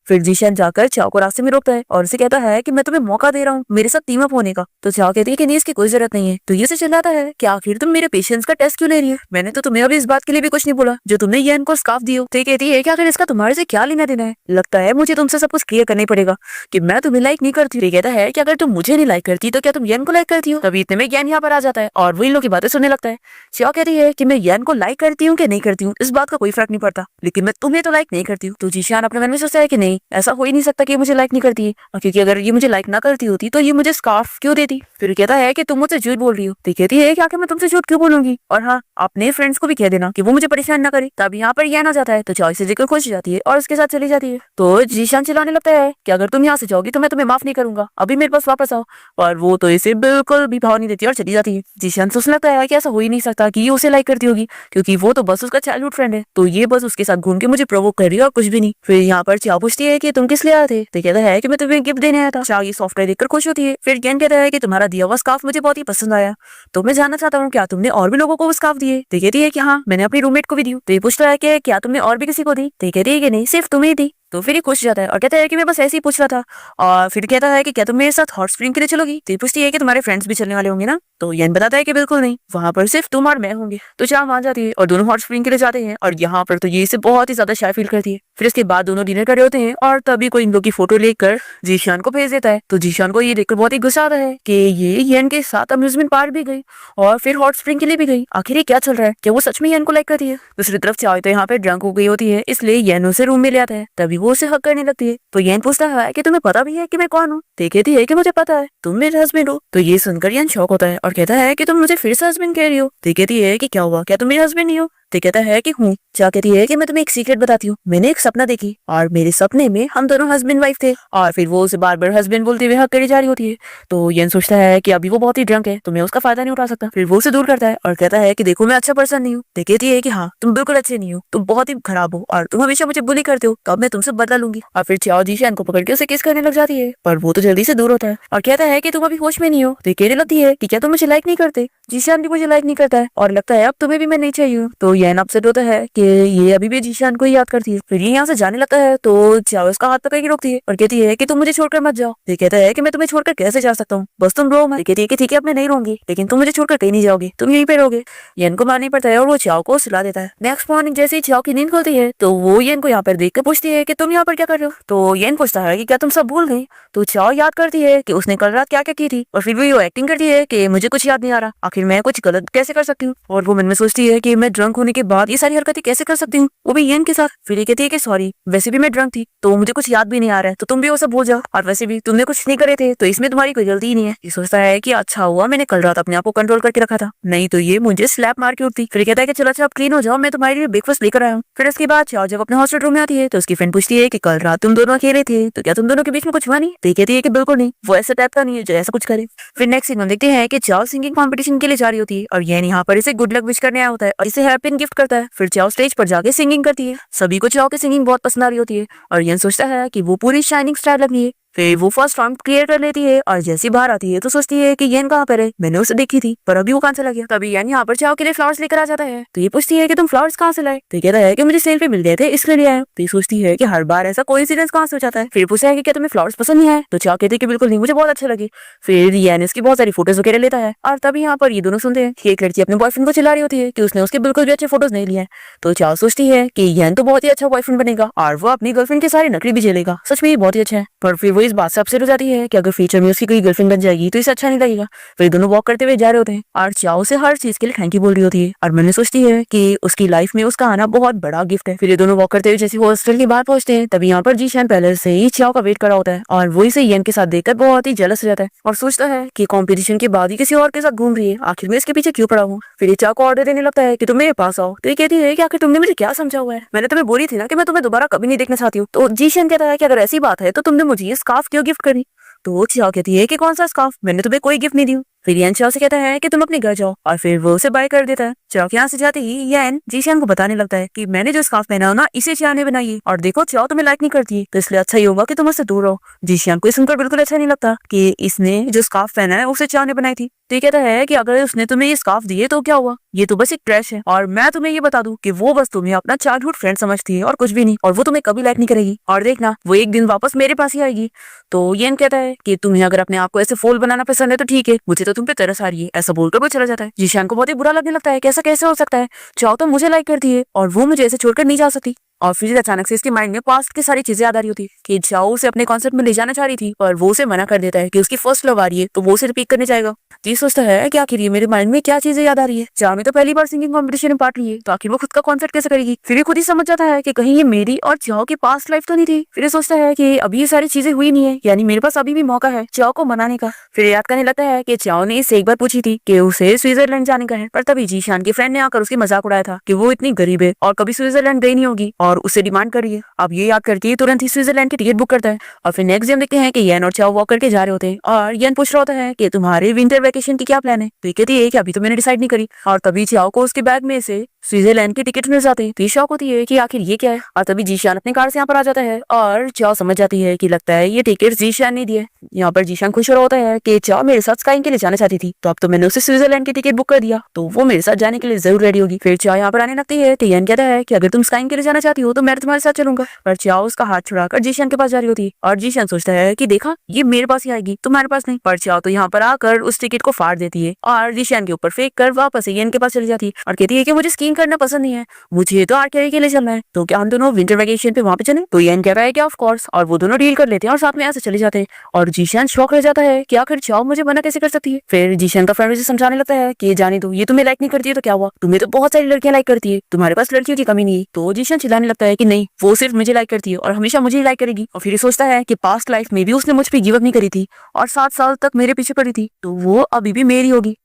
फिर जीशान जाकर चाओ को रास्ते में रोकता है और उसे कहता है कि मैं तुम्हें मौका दे रहा हूँ मेरे साथ टीम अप होने का। तो चाओ कहती है कि नहीं, इसकी कोई जरूरत नहीं है। तो ये से चिल्लाता है कि आखिर तुम मेरे पेशेंस का टेस्ट क्यों ले रही है, मैंने तो तुम्हें अभी इस बात के लिए भी कुछ नहीं बोला जो तुमने येन को स्कार्फ दियो। तो ये कहती है कि आखिर इसका तुम्हारे से क्या लेना देना है, लगता है मुझे तुमसे सब कुछ क्लियर करना ही पड़ेगा कि मैं तुम्हें लाइक नहीं करती। तो ये कहता है कि अगर तुम मुझे नहीं लाइक करती तो क्या तुम येन को लाइक करती हो। तभी इतने में येन यहाँ पर आ जाता है और वो इन लोग की बातें सुनने लगता है। चाओ कहती है कि मैं येन को लाइक करती हूँ कि नहीं करती हूँ इस बात का कोई फर्क नहीं पड़ता, लेकिन मैं तुम्हें तो लाइक नहीं करती हूँ। तो जीशान अपने मन में सोचता है कि नहीं, ऐसा हो ही नहीं सकता कि मुझे लाइक नहीं करती है, और क्योंकि अगर ये मुझे लाइक ना करती होती तो ये मुझे स्कार्फ क्यों देती। फिर कहता है कि तुम मुझसे झूठ बोल रही हो। तो कहती है कि आखिर मैं तुमसे झूठ क्यों बोलूंगी, और हाँ, अपने फ्रेंड्स को भी कह देना कि वो मुझे परेशान ना करे। तब यहाँ पर येन आ जाता है तो चाओ से लेकर खुश हो जाती है और उसके साथ चली जाती है। तो जीशान चिल्लाने लगता है कि अगर तुम यहाँ से जाओगी तो मैं तुम्हें माफ नहीं करूंगा, अभी मेरे पास वापस आओ। और वो तो इसे बिल्कुल भी भाव नहीं देती और चली जाती है। जीशान सोचने लगता है कि ऐसा हो ही नहीं सकता कि ये उसे लाइक करती होगी, क्योंकि वो तो बस उसका चाइल्डहुड फ्रेंड है, तो ये बस उसके साथ घूम के मुझे प्रोवोक कर रही है और कुछ भी नहीं। फिर यहाँ पर चाओ पूछती है कि तुम किस लिए आए थे। तो कहता है कि मैं तुम्हें गिफ्ट देने आया था। चाओ ये सॉफ्टवेयर देखकर खुश होती है। फिर येन कहता है कि तुम्हारा दिया हुआ स्कार्फ मुझे बहुत ही पसंद आया, तो मैं जानना चाहता हूँ क्या तुमने और भी लोगों को वो स्कार्फ दिए। तो कहती है कि हाँ, मैंने अपनी रूममेट को भी दी। तो ये पूछता है कि क्या तुमने और भी किसी को दी। तो कहती है कि नहीं, सिर्फ तुम्हें ही दी। तो फिर ये खुश हो जाता है और कहता है कि मैं बस ऐसे ही पूछ रहा था। और फिर कहता है कि क्या तुम मेरे साथ हॉट स्प्रिंग के लिए चलोगी। तो ये पूछती है कि तुम्हारे फ्रेंड्स भी चलने वाले होंगे ना। तो येन बताता है कि बिल्कुल नहीं, वहां पर सिर्फ तुम और मैं होंगे। तो चाओ मान जाती है और दोनों हॉट स्प्रिंग के लिए जाते हैं। और यहाँ पर तो ये इसे बहुत ही ज्यादा शाय फील करती है। फिर इसके बाद दोनों डिनर कर रहे होते हैं और तभी कोई इन लोग की फोटो लेकर जीशान को भेज देता है। तो जीशान को ये देखकर बहुत ही गुस्सा आता है कि ये येन के साथ अम्यूजमेंट पार्क भी गई और फिर हॉट स्प्रिंग के लिए भी गई। आखिर ये क्या चल रहा है, क्या वो सच में येन को लाइक करती है। दूसरी तरफ चाओ तो यहाँ पे ड्रंक हो गई होती है, इसलिए येन उसे रूम में ले आता है। तभी वो उसे हक करने लगती है। तो येन पूछता है कि तुम्हें पता भी है कि मैं कौन हूँ। तो कहती है कि मुझे पता है, तुम मेरे हस्बैंड हो। तो ये सुनकर येन शॉक होता है और कहता है कि तुम मुझे फिर से हस्बैंड कह रही हो। तो कहती है कि क्या हुआ, क्या तुम मेरे हस्बैंड नहीं हो। तो कहता है कि हूँ। चाह कहती है कि मैं तुम्हें एक सीक्रेट बताती हूँ, मैंने एक सपना देखी और मेरे सपने में हम दोनों हस्बैंड वाइफ थे। और फिर वो उसे बार बार हस्बैंड बोलते हुए हक करी जा रही होती है। तो येन सोचता है कि अभी वो बहुत ही ड्रंक है तो मैं उसका फायदा नहीं उठा सकता। फिर वो उसे दूर करता है और कहता है कि देखो मैं अच्छा पर्सन नहीं हूँ। तो कहती है कि हाँ, तुम बिल्कुल अच्छे नहीं हो, तुम बहुत ही खराब हो और तुम हमेशा मुझे बुली करते हो, तो अब मैं तुमसे बदला लूंगी। और फिर चाओ जीशान को पकड़ के उसे किस करने लग जाती है, पर वो तो जल्दी से दूर होता है और कहता है कि तुम अभी होश में नहीं हो। तो कहने लगती है कि क्या तुम मुझे लाइक नहीं करते। जीशान भी मुझे लाइक नहीं करता है और लगता है अब तुम्हें भी मैं नहीं चाहिए। तो येन अपसेट होता है कि ये अभी भी जीशान को ही याद करती है। फिर ये यहाँ से जाने लगता है तो चाओ उसका हाथ पकड़ के रोकती है और कहती है कि तुम मुझे छोड़कर मत जाओ। ये कहता है कि मैं तुम्हें छोड़कर कैसे जा सकता हूँ, बस तुम रो मत। कहती है कि ठीक है, अब मैं नहीं रहूंगी, लेकिन तुम मुझे छोड़कर कहीं नहीं जाओगे, तुम यहीं पे रहोगे। येन को मानना पड़ता है और वो चाओ को सुला देता है। नेक्स्ट मॉर्निंग जैसे ही चाओ की नींद खुलती है तो वो येन को यहाँ पर देख कर पूछती है कि तुम यहाँ पर क्या कर रहे हो। तो येन पूछता है कि क्या तुम सब भूल गई। तो चाओ याद करती है कि उसने कल रात क्या क्या की थी और फिर वो एक्टिंग करती है कि मुझे कुछ याद नहीं आ रहा, आखिर मैं कुछ गलत कैसे कर सकती हूँ। और वो मन में सोचती है कि मैं ड्रंक होने के बाद ये सारी हरकतें कैसे कर सकती हूँ, वो भी येन के साथ। फिर ये कहती है कि सॉरी, वैसे भी मैं ड्रंक थी तो मुझे कुछ याद भी नहीं आ रहा है, तो तुम भी वो सब भूल जाओ, और वैसे भी तुमने कुछ नहीं करे थे तो इसमें तुम्हारी कोई गलती ही नहीं है। ये सोचता है कि अच्छा हुआ मैंने कल रात अपने आप को कंट्रोल करके रखा था, नहीं तो ये मुझे स्लैप मार के उठती। फिर कहता है कि चलो अच्छा आप क्लीन हो जाओ, मैं तुम्हारे लिए ब्रेकफास्ट लेकर आया हूँ। फिर इसके बाद चाओ जब अपने हॉस्टल रूम में आती है तो उसकी फ्रेंड पूछती है कि कल रात तुम दोनों अकेले थे तो क्या तुम दोनों के बीच में कुछ हुआ नहीं। तो ये कहती है कि बिल्कुल नहीं, वो ऐसा टाइप का नहीं है जो ऐसा कुछ करे। फिर नेक्स्ट सीन हम देखते हैं कि चाओ सिंगिंग कॉम्पिटिशन के लिए जा रही होती है और येन यहाँ पर इसे गुड लक विश करने आया होता है और इसे हेयर पिन गिफ्ट करता है। फिर चाओ स्टेज पर जाके सिंगिंग करती है, सभी को चाओ की सिंगिंग बहुत पसंद आ रही होती है और येन सोचता है कि वो पूरी शाइनिंग स्टार लग रही है। फिर वो फर्स्ट राउंड क्लियर कर लेती है और जैसी बाहर आती है तो सोचती है कि येन कहाँ पर है, मैंने उसे देखी थी पर अभी वो कहाँ चला गया। तभी येन यहाँ पर चाओ के लिए फ्लावर्स लेकर आ जाता है। तो ये पूछती है कि तुम फ्लावर्स कहाँ से लाए। तो कहता है कि मुझे सेल पे मिल गए थे इसलिए ले आया। तो ये सोचती है कि हर बार ऐसा कोइंसिडेंस कहाँ से हो जाता है। फिर पूछता है कि क्या तुम्हें फ्लावर्स पसंद नहीं आए। तो चाओ कहती है कि बिल्कुल नहीं, मुझे बहुत अच्छे लगे। फिर येन इसकी बहुत सारी फोटोज वगैरह लेता है और तभी यहाँ पर ये दोनों सुनते हैं कि एक लड़की अपने बॉयफ्रेंड को चिल्ला रही होती है कि उसने उसके बिल्कुल भी अच्छे फोटोज नहीं लिए। तो चाओ सोचती है कि येन तो बहुत ही अच्छा बॉयफ्रेंड बनेगा और वो अपनी गर्लफ्रेंड के सारे नकली भी झेलेगा, सच में ये बहुत ही अच्छा है। पर फिर वो इस बात से अपसेट हो जाती है कि अगर फ्यूचर में उसकी कोई गर्लफ्रेंड बन जाएगी तो इसे अच्छा नहीं लगेगा। फिर दोनों वॉक करते हुए जा रहे होते हैं और चाओ से हर चीज के लिए थैंक यू बोल रही होती है और मैंने सोचती है कि उसकी लाइफ में उसका आना बहुत बड़ा गिफ्ट है। फिर ये दोनों वॉक करते हुए जैसे हॉस्टल के बाहर पहुंचते हैं तभी यहाँ पर जीशान पहले से ही चाओ का वेट कर रहा होता है और वो इसे येन के साथ देखकर बहुत ही जेलस हो जाता है और सोचता है कि कॉम्पिटिशन के बाद ही किसी और के साथ घूम रही है, आखिर में इसके पीछे क्यों पड़ा हूँ। फिर ये चाओ को ऑर्डर देने लगता है कि तुम मेरे पास आओ। तो ये कहती है कि आखिर तुमने मुझे क्या समझा हुआ है, मैंने तुम्हें बोली थी ना कि मैं तुम्हें दोबारा कभी नहीं देखना चाहती हूँ। तो जीशान कहता है कि अगर ऐसी बात है तो तुमने मुझे ये स्कार्फ क्यों गिफ्ट करी। तो चाओ कहती है कि कौन सा स्कार्फ, मैंने तुम्हें कोई गिफ्ट नहीं दी। फिर यान चाओ से कहता है कि तुम अपने घर जाओ और फिर वो उसे बाय कर देता है। चाओ के यहाँ से जाते ही यान जीशान को बताने लगता है कि मैंने जो स्कार्फ पहना हो ना इसे चाओ ने बनाई है और देखो चाओ तुम्हें लाइक नहीं करती है, तो इसलिए अच्छा ही होगा कि तुम उससे दूर रहो। जीशान को सुनकर बिल्कुल अच्छा नहीं लगता कि इसने जो स्कार्फ पहना है उसे चाओ ने बनाई थी। तो ये कहता है कि अगर उसने तुम्हें ये स्कार्फ दिए तो क्या हुआ, ये तो बस एक ट्रैश है और मैं तुम्हें ये बता दूं कि वो बस तुम्हें अपना चाइल्डहुड फ्रेंड समझती है और कुछ भी नहीं, और वो तुम्हें कभी लाइक नहीं करेगी और देखना वो एक दिन वापस मेरे पास ही आएगी। तो येन कहता है कि तुम्हें अगर अपने आप को ऐसे फूल बनाना पसंद है तो ठीक है, मुझे तो तुम पे तरस आ रही है, ऐसा बोलकर वो चला जाता है। जीशान को बहुत ही बुरा लगने लगता है कि ऐसा कैसे हो सकता है, चाओ तो मुझे लाइक करती है और वो मुझे ऐसे छोड़कर नहीं जा सकती। और फिर अचानक से इसके माइंड में पास्ट की सारी चीजें याद आ रही होती है कि चाओ उसे अपने कॉन्सेप्ट में ले जाना चाह रही थी पर वो उसे मना कर देता है कि उसकी फर्स्ट लव आ रही है तो वो उसे रिपीट करने जाएगा। जी सोचता है कि आखिर ये मेरे माइंड में क्या चीजें याद आ रही है, चाओ ने तो पहली बार सिंगिंग कॉम्पिटिशन में पार्ट ली है तो आखिर वो खुद का कॉन्सेप्ट कैसे करेगी। फिर ये खुद ही समझ जाता है कि कहीं ये मेरी और चाओ की पास्ट लाइफ तो नहीं थी। फिर ये सोचता है कि अभी ये सारी चीजें हुई नहीं है, यानी मेरे पास अभी भी मौका है चाओ को मनाने का। फिर याद करने लगता है कि चाओ ने इससे एक बार पूछी थी कि उसे स्विट्जरलैंड जाने का है, पर तभी जीशान के फ्रेंड ने आकर उसकी मजाक उड़ाया था कि वो इतनी गरीब है और कभी स्विट्जरलैंड गई नहीं होगी और उसे डिमांड करी है। अब ये याद करके तुरंत ही स्विट्जरलैंड की टिकट बुक करता है। और फिर नेक्स्ट डे हम देखते हैं कि येन और चाओ वॉक करके जा रहे होते हैं और येन पूछ रहा होता है कि तुम्हारे विंटर वेकेशन की क्या प्लान है, तो ये कहती है कि अभी तो मैंने डिसाइड नहीं करी। और तभी चाओ को उसके बैग में से स्विट्जरलैंड की टिकट मिल जाते हैं तो ये शौक होती है कि आखिर ये क्या है। और तभी जीशान अपने कार से यहाँ पर आ जाता है और चाओ समझ जाती है कि लगता है ये टिकट जीशान ने दिए। यहाँ पर जीशान खुश हो रहा होता है कि चाओ मेरे साथ स्काइंग के लिए जाना चाहती थी तो अब तो मैंने उसे स्विट्जरलैंड की टिकट बुक कर दिया तो वो मेरे साथ जाने के लिए जरूर रेडी होगी। फिर चाओ यहाँ पर आने लगती है तो येन कहता है कि अगर तुम स्काइंग के लिए जाना चाहती हो तो मैं तुम्हारे साथ चलूंगा, पर चाओ उसका हाथ छुड़ाकर जीशान के पास जा रही होती है और जीशान सोचता है कि देखा ये मेरे पास ही आएगी तुम्हारे पास नहीं, पर चाओ तो यहाँ पर आकर उस टिकट को फाड़ देती है और जीशान के ऊपर फेंक कर वापस येन के पास चली जाती है और कहती है कि मुझे स्कीइंग करना पसंद नहीं है, मुझे तो आर्चरी के लिए चलना है, तो क्या हम दोनों विंटर वेकेशन पे वहाँ पे चले। तो येन कह रहा है कि ऑफ कोर्स, और वो दोनों डील कर लेते हैं और साथ में ऐसे चले जाते हैं। और जीशान शौक रह जाता है कि आखिर चाओ मुझे मना कैसे कर सकती है। फिर जीशान का फ्रेंड उसे समझाने लगता है कि जाने दो, ये तुम्हें लाइक नहीं करती है तो क्या हुआ, तुम्हें तो बहुत सारी लड़कियां लाइक करती है, तुम्हारे पास लड़कियों की कमी नहीं है। तो जीशान चिल्लाने लगता है कि नहीं, वो सिर्फ मुझे लाइक करती है और हमेशा मुझे ही लाइक करेगी। और फिर सोचता है कि पास्ट लाइफ में भी उसने मुझ पर गिव अप नहीं करी थी और 7 साल तक मेरे पीछे पड़ी थी तो वो अभी भी मेरी होगी।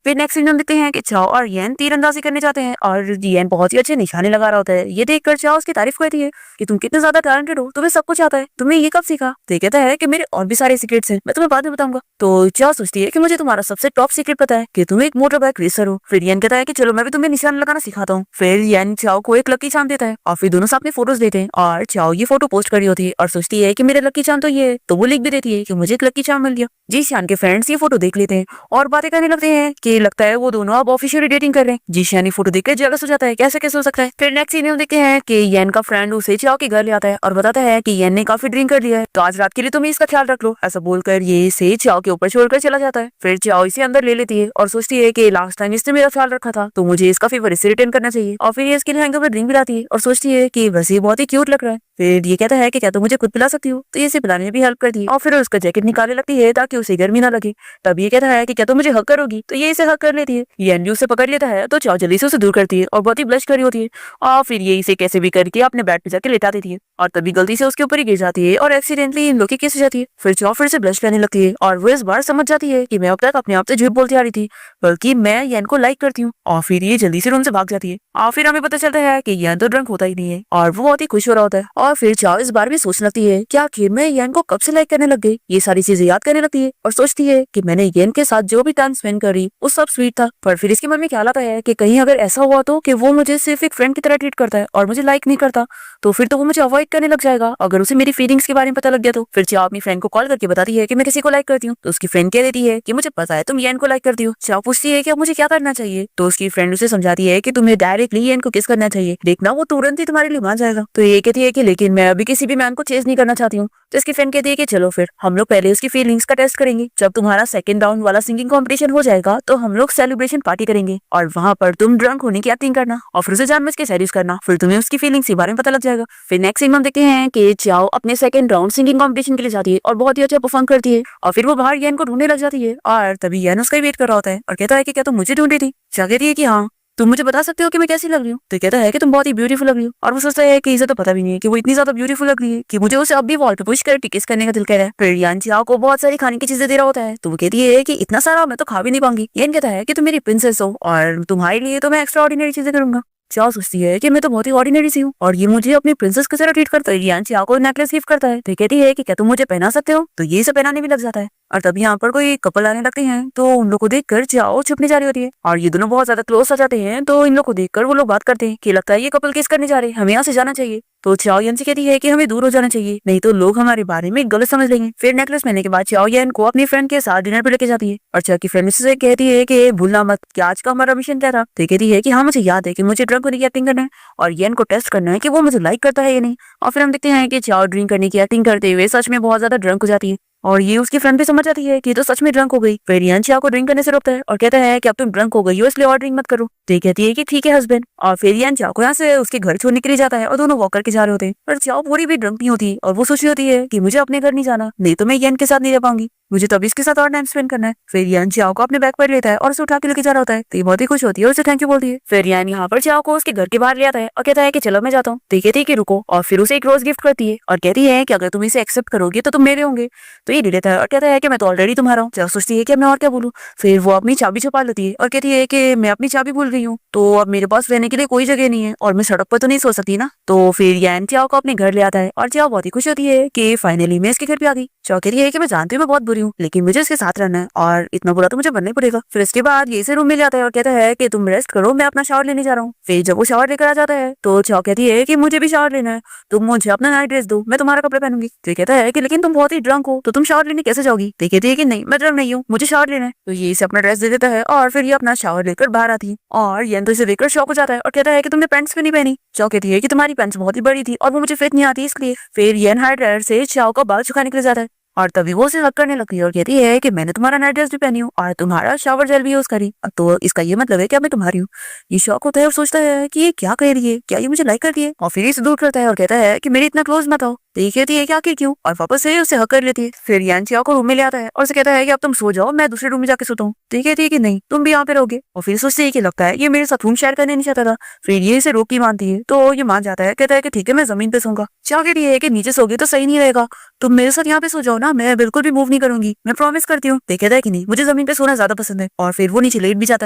फिर नेक्स्ट सीन हम देखते हैं कि चाओ और येन तीरंदाजी करने जाते हैं और येन बहुत ही अच्छे निशाने लगा रहा होता है। ये देखकर चाओ उसकी तारीफ करती है कि तुम कितने ज्यादा टैलेंटेड हो, तुम्हें सब कुछ आता है, तुम्हें ये कब सीखा। तो ये कहता है कि मेरे और भी सारे सीक्रेट्स हैं, मैं तुम्हें बाद में बताऊंगा। तो चाओ सोचती है कि मुझे तुम्हारा सबसे टॉप सीक्रेट पता है कि तुम एक मोटर बाइक रेसर हो। फिर येन कहता है कि चलो मैं भी तुम्हें निशान लगाना सिखाता हूँ। फिर येन चाओ को एक लकी चार्म देता है और फिर दोनों साथ में फोटोज देते हैं और चाओ ये फोटो पोस्ट कर रही होती है और सोचती है कि मेरे लकी चार्म तो ये है, तो वो लिख भी देती है कि मुझे एक लकी चार्म मिल गया। जीशान के फ्रेंड्स ये फोटो देख लेते हैं और बातें करने लगते हैं कि लगता है वो दोनों अब ऑफिशियली डेटिंग कर रहे हैं। जीशान फोटो देखकर जेलस हो जाता है, कैसे कैसे हो सकता है। फिर नेक्स्ट सीन में देखते हैं कि येन का फ्रेंड उसे चाओ के घर ले आता है और बताता है कि येन ने काफी ड्रिंक कर लिया है तो आज रात के लिए तुम इसका ख्याल रख लो। ऐसा बोलकर ये इसे चाओ के ऊपर छोड़कर चला जाता है। फिर चाओ इसे अंदर ले लेती है और सोचती है कि लास्ट टाइम इसने मेरा ख्याल रखा था तो मुझे इसका फेवर इसे रिटर्न करना चाहिए। और फिर ये इसके लिए हैंगर में ड्रिंक भी लाती है और सोचती है कि वैसे ये बहुत ही क्यूट लग रहा है। फिर ये कहता है कि क्या तुम मुझे खुद पिला सकती हो, तो ये इसे पिलाने में भी हेल्प करती है और फिर उसका जैकेट निकालने लगती है ताकि उसे गर्मी ना लगे। तब ये कहता है कि क्या तुम मुझे हक करोगी, तो ये इसे हक कर लेती है। येन भी उसे पकड़ लेता है तो चाओ जल्दी से उसे दूर करती है और बहुत ही ब्लश कर रही होती है और फिर ये इसे कैसे भी करके अपने बेड पे जाके लेटा देती है और तभी गलती से उसके ऊपर ही गिर जाती है और एक्सीडेंटली इन लोग की किस हो जाती है। फिर चाओ फिर से ब्लश करने लगती है और वो इस बार समझ जाती है कि मैं अब तक अपने आप से झूठ बोलती आ रही थी, बल्कि मैं येन को लाइक करती हूँ। और फिर ये जल्दी से रूम से भाग जाती है और फिर हमें पता चलता है कि येन तो ड्रंक होता ही नहीं है और वो बहुत ही खुश हो रहा होता है। और फिर चाओ इस बार भी सोचने लगती है कि आखिर मैं येन को कब से लाइक करने लग गई। ये सारी चीजें याद करने लगती है और सोचती है कि मैंने येन के साथ जो भी टाइम स्पेंड करी वो सब स्वीट था। पर फिर इसके मन में ख्याल आता है कि कहीं अगर ऐसा हुआ तो कि वो मुझे सिर्फ एक फ्रेंड की तरह ट्रीट करता है और मुझे लाइक नहीं करता, तो फिर तो वो मुझे अवॉइड करने लग जाएगा अगर उसे मेरी फीलिंग्स के बारे में पता लग गया तो। फिर चाओ अपनी फ्रेंड को कॉल करके बताती है कि मैं किसी को लाइक करती हूँ तो उसकी फ्रेंड कह देती है कि मुझे पता है तुम येन को लाइक करती हो। चाओ पूछती है कि अब मुझे क्या करना चाहिए, तो उसकी फ्रेंड उसे समझाती है कि तुम्हें डायरेक्टली येन को किस करना चाहिए, देखना वो तुरंत ही तुम्हारे लिए मान जाएगा। तो ये कहती है कि लेकिन मैं अभी किसी भी मैन को चेज नहीं करना चाहती हूँ। तो इसकी फ्रेंड कहती है कि चलो फिर हम लोग पहले उसकी फीलिंग्स का टेस्ट करेंगे, जब तुम्हारा सेकंड राउंड वाला सिंगिंग कंपटीशन हो जाएगा तो हम लोग सेलिब्रेशन पार्टी करेंगे और वहां पर तुम ड्रंक होने की एक्टिंग करना और फिर उसे जानबूझ के सेड्यूस करना, फिर तुम्हें उसकी फीलिंग्स के बारे में पता लग जाएगा। फिर नेक्स्ट सीन हम देखते हैं कि चाओ अपने सेकंड राउंड सिंगिंग कंपटीशन के लिए जाती है और बहुत ही अच्छा परफॉर्म करती है और फिर वो बाहर येन को ढूंढने लग जाती है और तभी येन उसका वेट कर रहा होता है और कहता है कि क्या तुम मुझे ढूंढ रही थी। चाओ कहती है कि हाँ, तुम मुझे बता सकते हो कि मैं कैसी लग रही हूँ, तो कहता है कि तुम बहुत ही ब्यूटीफुल लग रही हो। और वो सोचता है कि इसे तो पता भी नहीं है कि वो इतनी ज्यादा ब्यूटीफुल लग रही है कि मुझे उसे अब भी वॉल पे पुश कर किस करने का दिल कह रहा है। फिर यान चाओ को बहुत सारी खाने की चीजें दे रहा होता है तो वो कहती है कि इतना सारा मैं तो खा भी नहीं पाऊंगी। यान कहता है कि तुम मेरी प्रिंसेस हो और तुम्हारे लिए तो मैं एक्स्ट्रा ऑर्डिनरी चीजें करूंगा। चाओ सोचती है कि मैं तो बहुत ही ऑर्डिनरी सी हूँ और ये मुझे अपनी प्रिंसेस की तरह ट्रीट करता है। यान चाओ को नेकलेस गिफ्ट करता है तो कहती है कि क्या तुम मुझे पहना सकते हो, तो ये इसे पहनाने भी लग जाता है। और तब यहाँ पर कोई कपल आने लगते हैं तो उन लोग को देखकर चाओ छुपने जा रही होती है और ये दोनों बहुत ज्यादा क्लोज आ जाते हैं। तो इन लोग को देखकर वो लोग बात करते हैं कि लगता है ये कपल किस करने जा रहे हैं, हमें यहाँ से जाना चाहिए। तो चाओ यन से कहती है कि हमें दूर हो जाना चाहिए, नहीं तो लोग हमारे बारे में गलत समझ लेंगे। फिर नेकलेस पहनने के बाद चाओ यन को अपनी फ्रेंड के साथ डिनर पे लेके जाती है और चाओ की फ्रेंड से कहती है कि भूलना मत कि आज का हमारा मिशन क्या था। तो कहती है कि हाँ मुझे याद है कि मुझे ड्रंक होने की एक्टिंग करना है और यन को टेस्ट करना है कि वो मुझे लाइक करता है या नहीं। और फिर हम देखते हैं कि चाओ ड्रिंक करने की एक्टिंग करते हुए सच में बहुत ज्यादा ड्रंक हो जाती है और ये उसकी फ्रेंड भी समझ जाती है कि तो सच में ड्रंक हो गई। फिर यान चाओ को ड्रिंक करने से रोकता है और कहता है कि अब तुम ड्रंक हो गई हो इसलिए और ड्रिंक मत करो। तो ये कहती है कि ठीक है हस्बैंड। और फिर यान चाओ को यहाँ से उसके घर छोड़ने के लिए जाता है और दोनों वॉक करके जा रहे होते हैं। पर चाओ पूरी भी ड्रंक नहीं होती और वो सोच रही होती है कि मुझे अपने घर नहीं जाना, नहीं तो मैं यान के साथ नहीं रह पाऊंगी, मुझे तो अभी इसके साथ और टाइम स्पेंड करना है। फिर यान चाओ को अपने बैग पर लेता है और उसे उठा के लेके जा रहा होता है। तो ये बहुत ही खुश होती है और उसे थैंक यू बोलती है। फिर यान यहाँ पर चाओ को उसके घर के बाहर ले आता है और कहता है कि चलो मैं जाता हूँ। तो ये कहती है कि रुको और फिर उसे एक रोज गिफ्ट करती है और कहती है कि अगर तुम इसे एक्सेप्ट करोगे तो तुम मेरे होंगे। तो ये ले लेता है और कहता है कि मैं तो ऑलरेडी तुम्हारा हूँ। चाओ सोचती है कि मैं और क्या बोलूँ। फिर वो अपनी चाबी छुपा लेती है और कहती है कि मैं अपनी चाबी भूल गई हूँ, तो अब मेरे पास रहने के लिए कोई जगह नहीं है और मैं सड़क पर तो नहीं सो सकती ना। तो फिर यान चाओ को अपने घर ले आता है और चाओ बहुत ही खुश होती है कि फाइनली मैं इसके घर पे आ गई। चाओ कहती है कि मैं जानती हूँ मैं बहुत बुरी हूँ लेकिन मुझे इसके साथ रहना है और इतना बुरा तो मुझे बनना ही पड़ेगा। फिर इसके बाद ये इसे रूम में जाता है और कहता है कि तुम रेस्ट करो, मैं अपना शावर लेने जा रहा हूँ। फिर जब वो शावर लेकर आ जाता है तो चाओ कहती है कि मुझे भी शावर लेना है, तुम मुझे अपना नाइट ड्रेस दो, मैं तुम्हारा कपड़े पहनूंगी। तो कहता है कि लेकिन तुम बहुत ही ड्रंक हो तो तुम शावर लेने कैसे जाओगी। तो कहती है कि नहीं मैं ड्रंक नहीं हूँ, मुझे शावर लेना है। तो ये इसे अपना ड्रेस दे देता है और फिर ये अपना शावर लेकर बाहर आती है और ये तो इसे देखकर शॉक हो जाता है और कहता है कि तुमने पैंट्स भी नहीं पहनी। चाओ कहती है कि तुम्हारी पैंट्स बहुत ही बड़ी थी और वो मुझे फिट नहीं आती इसलिए। फिर ये हायर ड्रायर से चाओ का बाल सुखाने के लिए जाता है और तभी वो उसे हक करने लगती है और कहती है कि मैंने तुम्हारा नाइट ड्रेस भी पहनी हूँ और तुम्हारा शावर जेल भी यूज करी, तो इसका ये मतलब है कि अब मैं तुम्हारी हूँ। ये शौक होता है और सोचता है कि ये क्या कह रही है, क्या ये मुझे लाइक करती है। और फिर इसे दूर करता है और कहता है कि मेरी इतना क्लोज मत आओ। तो ये कहती है कि आखिर क्यों, और वापस से उसे हक कर लेती है। फिर यान चाओ को रूम में ले आता है और उसे कहता है कि अब तुम सो जाओ, मैं दूसरे रूम में जाके सोता हूँ। तो ये कहती है कि नहीं तुम भी यहाँ पे रहोगे। और फिर सोचते है कि लगता है ये मेरे साथ रूम शेयर करने नहीं चाहता था। फिर ये इसे रोक की मानती है तो ये मान जाता है, कहता है कि ठीक है मैं जमीन पे सोऊंगा। चाओ कहती है कि नीचे सोगे तो सही नहीं रहेगा, तुम मेरे साथ यहाँ पे सो जाओ ना, मैं बिल्कुल भी मूव नहीं करूंगी, मैं प्रॉमिस करती हूँ। तो कहता है कि नहीं मुझे जमीन पे सोना ज्यादा पसंद है और फिर वो नीचे लेट भी जाता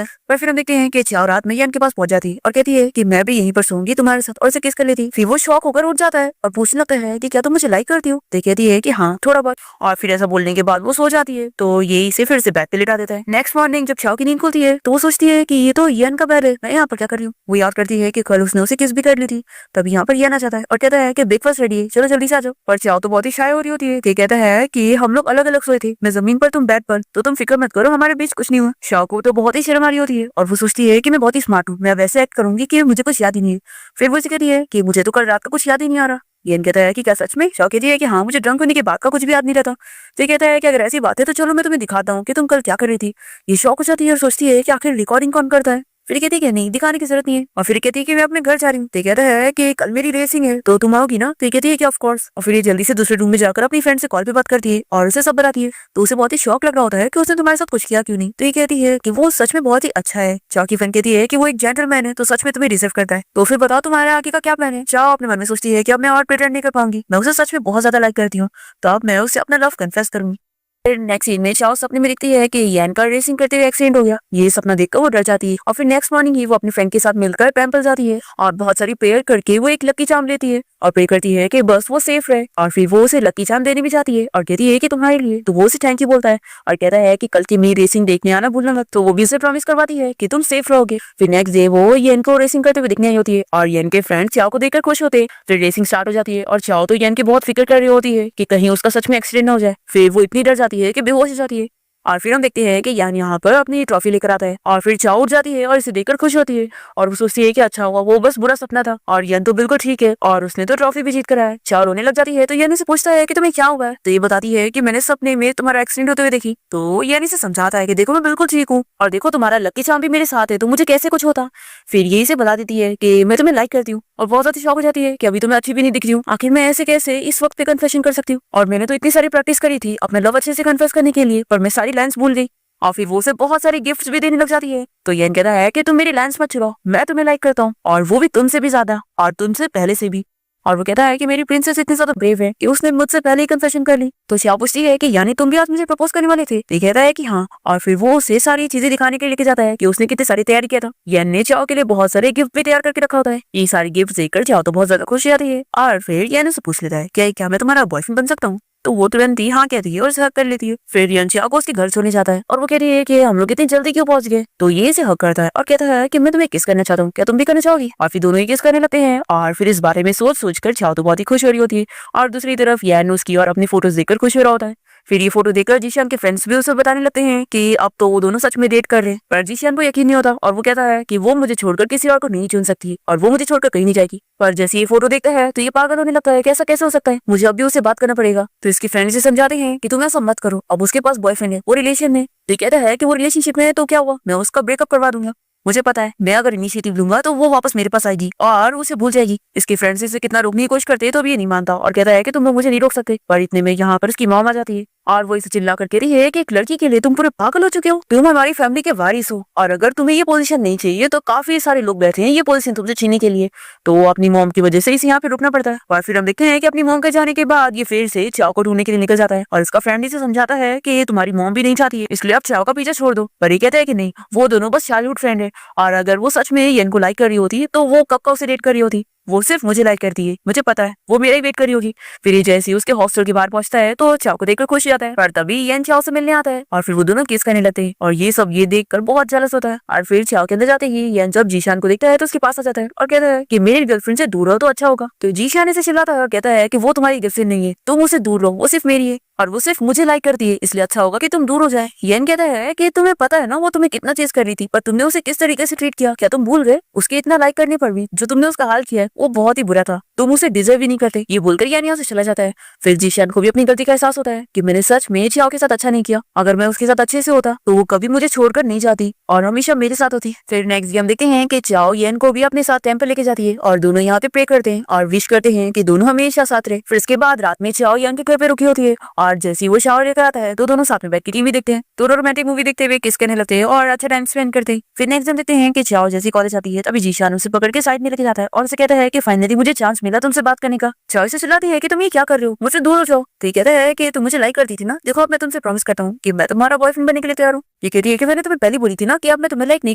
है। पर फिर हम देखते हैं कि चाओ रात में यान के पास पहुंच जाती है और कहती है कि मैं भी यहीं पर सोऊंगी तुम्हारे साथ और उसे किस कर लेती। फिर वो शॉक होकर उठ जाता है और पूछने लगता है कि क्या तुम मुझे लाइक करती हो। तो कहती है कि हाँ थोड़ा बहुत। और फिर ऐसा बोलने के बाद वो सो जाती है तो ये इसे फिर से बेड पे लिटा देता है। नेक्स्ट मॉर्निंग जब चाओ की नींद खुलती है तो वो सोचती है कि ये तो यान का बेड है, मैं यहाँ पर क्या कर रही हूँ। वो याद करती है कि कल उसने उसे किस भी कर ली थी। तभी यहाँ पर यान आ जाता है और कहता है कि ब्रेकफास्ट रेडी है, चलो जल्दी से आ जाओ। पर चाओ तो बहुत ही शाय हो रही होती है। कहता है कि हम लोग अलग अलग सोए थे, मैं जमीन पर तुम बेड पर, तो तुम फिक्र मत करो हमारे बीच कुछ नहीं हुआ। चाओ को तो बहुत ही शर्म आ रही होती है और वो सोचती है कि मैं बहुत ही स्मार्ट हूँ, मैं वैसे एक्ट करूंगी कि मुझे कुछ याद ही नहीं है। फिर वो कहती है कि मुझे तो कल रात का कुछ याद ही नहीं आ रहा। येन कहता है कि क्या सच में। चाओ कहती है कि हाँ मुझे ड्रंक होने के बाद का कुछ भी याद नहीं रहता। तो ये कहता है कि अगर ऐसी बात है तो चलो मैं तुम्हें दिखाता हूँ कि तुम कल क्या कर रही थी। ये शौक हो जाती है और सोचती है कि आखिर रिकॉर्डिंग कौन करता है। फिर कहती है कि नहीं दिखाने की जरूरत नहीं है। और फिर कहती है कि मैं अपने घर जा रही हूँ। तो कहता है कि कल मेरी रेसिंग है तो तुम आओगी ना। तो कहती है कि ऑफ कोर्स। और फिर ये जल्दी से दूसरे रूम में जाकर अपनी फ्रेंड से कॉल पे बात करती है और उसे सब बताती है। तो उसे बहुत ही शौक लग रहा होता है कि उसने तुम्हारे साथ कुछ किया क्यों नहीं। तो ये कहती है कि वो सच में बहुत ही अच्छा है। चाओ की फ्रेंड कहती है कि वो एक जेंटलमैन है तो सच में तुम्हें डिजर्व करता है। तो फिर बताओ तुम्हारे आगे का क्या प्लान है। चाओ अपने मन में सोचती है कि अब मैं और प्रिटेंड नहीं कर पाऊंगी, मैं उसे सच में बहुत ज्यादा लाइक करती हूँ, तो अब मैं उसे अपना लव कन्फेस करूंगी। फिर नेक्स्ट सीन में चाओ सपने में दिखती है कि यान का रेसिंग करते हुए एक्सीडेंट हो गया। ये सपना देखकर वो डर जाती है और फिर नेक्स्ट मॉर्निंग ही वो अपनी फ्रेंड के साथ मिलकर टेंपल जाती है और बहुत सारी प्रेयर करके वो एक लकी चार्म लेती है और प्रे करती है कि बस वो सेफ रहे। और फिर वो उसे लकी चार्म देने भी जाती है और कहती है कि तुम्हारे लिए। तो वो उसे थैंक यू बोलता है और कहता है कि कल की मेरी रेसिंग देखने आना भूलना मत। तो वो भी उसे प्रॉमिस करवाती है कि तुम सेफ रहोगे। फिर नेक्स्ट डे वो येन को रेसिंग करते हुए दिखने आई होती है और येन के फ्रेंड चाओ को देखकर खुश होते हैं। फिर रेसिंग स्टार्ट हो जाती है और चाओ तो येन की बहुत फिक्र कर रही होती है कि कहीं उसका सच में एक्सीडेंट ना हो जाए। फिर वो इतनी डर जाती है कि बेहोश हो जाती है। और फिर हम देखते हैं कि यान यहाँ पर अपनी ट्रॉफी लेकर आता है और फिर चाओ उठ जाती है और इसे देखकर खुश होती है और वो सोचती है कि अच्छा हुआ वो बस बुरा सपना था और यान तो बिल्कुल ठीक है और उसने तो ट्रॉफी भी जीत कर आया है। चाओ रोने लग जाती है तो यान इसे पूछता है कि तुम्हें क्या हुआ है। तो ये बताती है कि मैंने सपने में तुम्हारा एक्सीडेंट होते हुए देखी। तो यान इसे समझाता है कि देखो मैं बिल्कुल ठीक हूँ और देखो तुम्हारा लकी चार्म भी मेरे साथ है तो मुझे कैसे कुछ होता। फिर ये इसे बता देती है कि मैं तुम्हें लाइक करती हूँ और बहुत ज्यादा शौक हो जाती है कि अभी तो मैं अच्छी भी नहीं दिख रही हूँ, आखिर मैं ऐसे कैसे इस वक्त पे कन्फेशन कर सकती हूँ और मैंने तो इतनी सारी प्रैक्टिस करी थी अपने लव अच्छे से कन्फेस करने के लिए पर मैं सारी लाइन्स भूल गई। और फिर वो उसे बहुत सारे गिफ्ट्स भी देने लग जाती है। तो येन कहता है कि तुम मेरी लाइन्स मत चुराओ, मैं तुम्हें लाइक करता हूँ और वो भी तुमसे भी ज्यादा और तुमसे पहले से भी। और वो कहता है कि मेरी प्रिंसेस इतनी ज्यादा ब्रेव है कि उसने मुझसे पहले ही कन्फेशन कर ली। तो चाओ पूछती है कि यानी तुम भी आज मुझे प्रपोज करने वाले थे। तो ये कहता है कि हाँ और फिर वो उसे सारी चीजें दिखाने के लिए लेके जाता है कि उसने कितनी सारी तैयारी किया था। येन ने चाओ के लिए बहुत सारे गिफ्ट भी तैयार करके रखा होता है। ये सारी गिफ्ट देखकर चाओ तो बहुत ज्यादा खुश हो जाती है और फिर येन उसे पूछ लेता है कि क्या मैं तुम्हारा बॉयफ्रेंड बन सकता हूँ। तो वो तुरंत ही हाँ कहती है और इसे हक कर लेती है। फिर यन चाओ को उसके घर छोड़ने जाता है और वो कहती है कि हम लोग इतनी जल्दी क्यों पहुंच गए। तो ये इसे हक करता है और कहता है कि मैं तुम्हें किस करना चाहता हूँ, क्या तुम भी करना चाहोगी। और फिर दोनों ही किस करने लगते हैं और फिर इस बारे में सोच सोच कर चाओ तो बहुत ही खुश हो रही होती है और दूसरी तरफ यान उसकी और अपनी फोटोज देखकर खुश हो रहा होता है। फिर ये फोटो देखकर जीशान के फ्रेंड्स भी उसे बताने लगते हैं कि अब तो वो दोनों सच में डेट कर रहे हैं। पर जीशान को यकीन नहीं होता और वो कहता है कि वो मुझे छोड़कर किसी और को नहीं चुन सकती और वो मुझे छोड़कर कहीं नहीं जाएगी। पर जैसे ये फोटो देखता है तो ये पागल होने लगता है कि ऐसा कैसे हो सकता है, मुझे अब भी उससे बात करना पड़ेगा। तो इसके फ्रेंड्स से समझाते हैं कि तुम ऐसा मत करो, अब उसके पास बॉयफ्रेंड है, वो रिलेशन में। तो ये कहता है कि वो रिलेशनशिप में है तो क्या हुआ, मैं उसका ब्रेकअप करवा दूंगा। मुझे पता है मैं अगर इनिशिएटिव लूंगा तो वो वापस मेरे पास आएगी और उसे भूल जाएगी। इसके फ्रेंड्स इसे कितना रोकने की कोशिश करते हैं तो भी ये नहीं मानता और कहता है कि तुम लोग मुझे नहीं रोक सकते। पर इतने में यहाँ पर उसकी मॉम आ जाती है और वो इसे चिल्ला कर कह रही है कि एक लड़की के लिए तुम पूरे पागल हो चुके हो, तुम हमारी फैमिली के वारिस हो और अगर तुम्हें ये पोजीशन नहीं चाहिए तो काफी सारे लोग बैठे हैं ये पोजीशन तुमसे छीनने के लिए। तो अपनी मॉम की वजह से इसे यहाँ पे रुकना पड़ता है और फिर हम देखते हैं कि अपनी मॉम के जाने के बाद ये फिर से चाओ को ढूंढने के लिए निकल जाता है और इसका फ्रेंड इसे समझाता है कि ये तुम्हारी मॉम भी नहीं चाहती है इसलिए आप चाओ का पीछा छोड़ दो। पर ये कहता है कि नहीं, वो दोनों बस चाइल्डहुड फ्रेंड है और अगर वो सच में येन को लाइक कर रही होती तो वो कब का उसे डेट कर रही होती, वो सिर्फ मुझे लाइक करती है, मुझे पता है वो मेरा ही वेट कर रही होगी। फिर ये जैसे ही उसके हॉस्टल के बाहर पहुंचता है तो चाओ को देखकर खुश हो जाता है पर तभी येन चाओ से मिलने आता है और फिर वो दोनों किस करने लगते हैं और ये सब ये देखकर बहुत जेलस होता है। और फिर चाओ के अंदर जाते ही येन जब जीशान को देखता है तो उसके पास आ जाता है और कहता है कि मेरी गर्लफ्रेंड से दूर रहो तो अच्छा होगा। तो जीशान इसे चिल्लाता है और कहता है कि वो तुम्हारी गर्लफ्रेंड नहीं है, तुम उससे दूर रहो, वो सिर्फ मेरी है और वो सिर्फ मुझे लाइक करती है इसलिए अच्छा होगा कि तुम दूर हो जाए। येन कहता है कि तुम्हें पता है ना वो तुम्हें कितना चेज कर रही थी पर तुमने उसे किस तरीके से ट्रीट किया, क्या तुम भूल गए? उसके इतना लाइक करने पर भी जो तुमने उसका हाल किया है वो बहुत ही बुरा था, तुम उसे डिजर्व ही नहीं करते। ये बोलकर यान यहाँ से चला जाता है। फिर जीशान को भी अपनी गलती का एहसास होता है कि मैंने सच में चाओ के साथ अच्छा नहीं किया, अगर मैं उसके साथ अच्छे से होता तो वो कभी मुझे छोड़कर नहीं जाती और हमेशा मेरे साथ होती। फिर नेक्स्ट हम देखते हैं कि चाओ येन को भी अपने साथ टेंपल लेके जाती है और दोनों यहाँ पे प्रे करते हैं और विश करते हैं कि दोनों हमेशा साथ रहे। फिर इसके बाद रात में चाओ येन के घर पे रुकी होती है और जैसे ही वो शावर लेकर आता है तो दोनों साथ में बैठ के टीवी देखते हैं, दोनों रोमांटिक मूवी देखते हुए किस करने लगते हैं और अच्छा टाइम स्पेंड करते हैं। फिर नेक्स्ट हम देखते हैं कि चाओ जैसी कॉलेज आती है तभी जीशान उसे पकड़ के साइड में लेके जाता है और उसे कहता है कि फाइनली मुझे चांस मिला तुमसे बात करने का। चाओ से चिल्लाती है कि तुम ये क्या कर रहे हो, मुझसे दूर हो जाओ। तो ये कहता है कि तुम मुझे लाइक करती थी ना, देखो अब मैं तुमसे प्रॉमिस करता हूँ कि मैं तुम्हारा बॉयफ्रेंड बनने के लिए तैयार हूँ। ये कहती है कि मैंने तुम्हें पहले बोली थी ना कि अब मैं तुम्हें लाइक नहीं